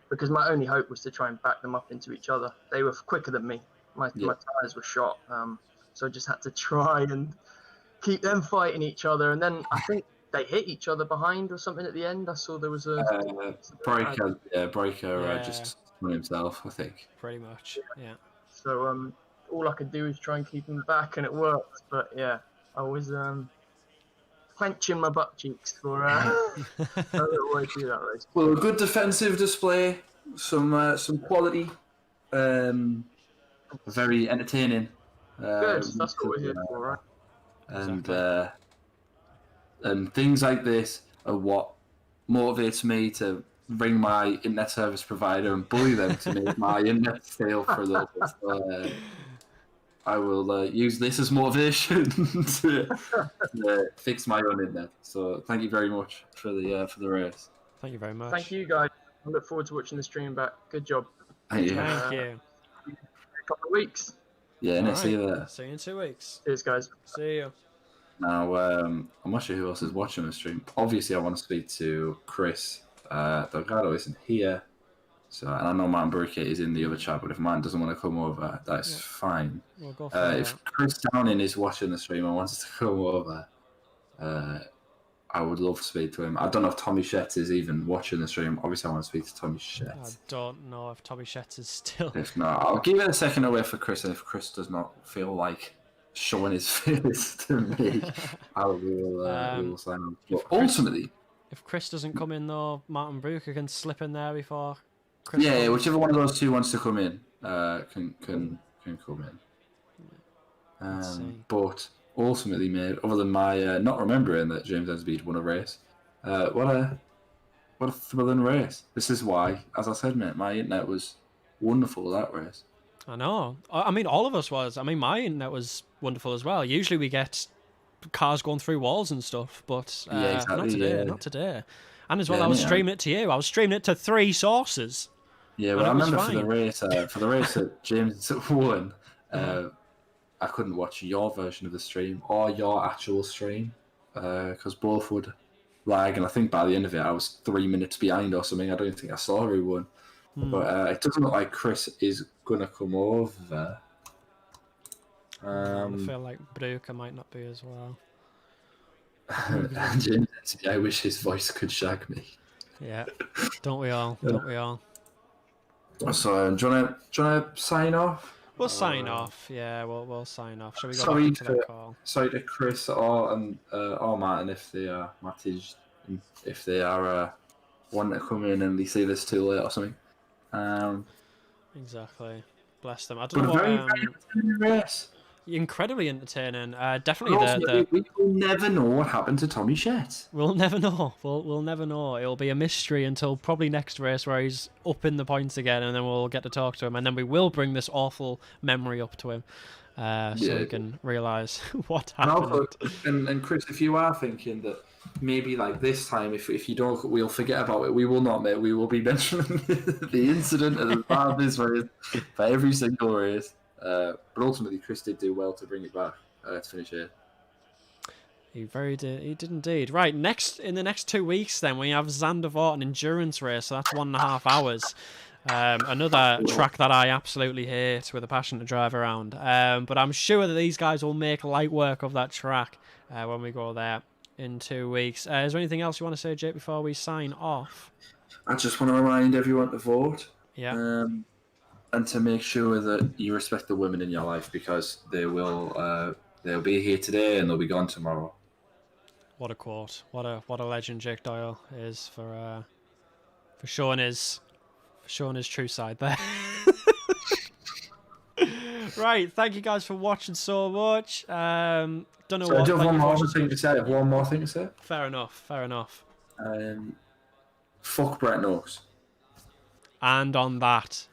Because my only hope was to try and back them up into each other. They were quicker than me. My tyres were shot, so I just had to try and keep them fighting each other. And then I think they hit each other behind or something at the end. I saw there was a Breaker just on himself, I think. Pretty much, yeah. So all I could do is try and keep him back, and it worked. But yeah, I was clenching my butt cheeks for a little way to do that race. Well, a good defensive display, some quality, very entertaining. Good, that's what we're here for, right? And things like this are what motivates me to ring my internet service provider and bully them to make my internet fail for a little bit. So, I will use this as motivation to fix my own internet. So thank you very much for the race. Thank you very much. Thank you, guys. I look forward to watching the stream back. Good job. Thank you. Thank you. A couple of weeks. Yeah, All see you right. there. See you in 2 weeks. Cheers, guys. See you. Now, I'm not sure who else is watching the stream. Obviously, I want to speak to Chris. Delgado isn't here. So, and I know Martin Burkett is in the other chat, but if Martin doesn't want to come over, that's fine. We'll go for If Chris Downing is watching the stream and wants to come over, I would love to speak to him. I don't know if Tommy Shetts is even watching the stream. Obviously, I want to speak to Tommy Shetts. I don't know if Tommy Shetts is still. If not, I'll give it a second away for Chris, and if Chris does not feel like showing his face to me, I will, we will sign on. But ultimately, if Chris doesn't come in though, Martin Brooker can slip in there before Chris. Yeah, whichever one of those two wants to come in, can come in. But ultimately, mate, other than my not remembering that James Ensby won a race, what a thrilling race. This is why, as I said, mate, my internet was wonderful that race. I know. I mean, all of us was. I mean, my internet was wonderful as well. Usually we get cars going through walls and stuff, but exactly, not today. yeah. Not today. And as well, I was streaming it to you. I was streaming it to 3 sources. Yeah, well, I remember for the race that James won, I couldn't watch your version of the stream or your actual stream because both would lag, and I think by the end of it I was 3 minutes behind or something. I don't think I saw who won. But it doesn't look like Chris is going to come over. I feel like Brooker might not be as well. James, I wish his voice could shag me. Yeah, don't we all? Don't we all? So, do you want to sign off? We'll sign off. Yeah, we'll sign off. Shall we go back into that call? Sorry to Chris or Martin if they are if they are wanting to come in and they see this too late or something. Exactly. Bless them. I don't know very what. Race. Incredibly entertaining. Definitely. We will never know what happened to Tommy Shetts. We'll never know. We'll never know. It'll be a mystery until probably next race where he's up in the points again, and then we'll get to talk to him, and then we will bring this awful memory up to him, so we can realise what happened. And Chris, if you are thinking that maybe like this time, if you don't, we'll forget about it. We will not, mate. We will be mentioning the incident at the start of this race for every single race. But ultimately, Chris did do well to bring it back to finish here. He did indeed. Right, in the next 2 weeks, then we have Zandvoort, an endurance race. So that's 1.5 hours. Another track that I absolutely hate with a passion to drive around. But I'm sure that these guys will make light work of that track when we go there in 2 weeks. Is there anything else you want to say, Jake, before we sign off? I just want to remind everyone to vote. Yeah. And to make sure that you respect the women in your life, because they'll be here today and they'll be gone tomorrow. What a quote! What a legend Jake Doyle is for showing his true side there. Right, thank you guys for watching so much. Don't know So I what. do have thank one you for more watching thing to say. I have one more thing to say. Fair enough. Fuck Brett Noakes. And on that,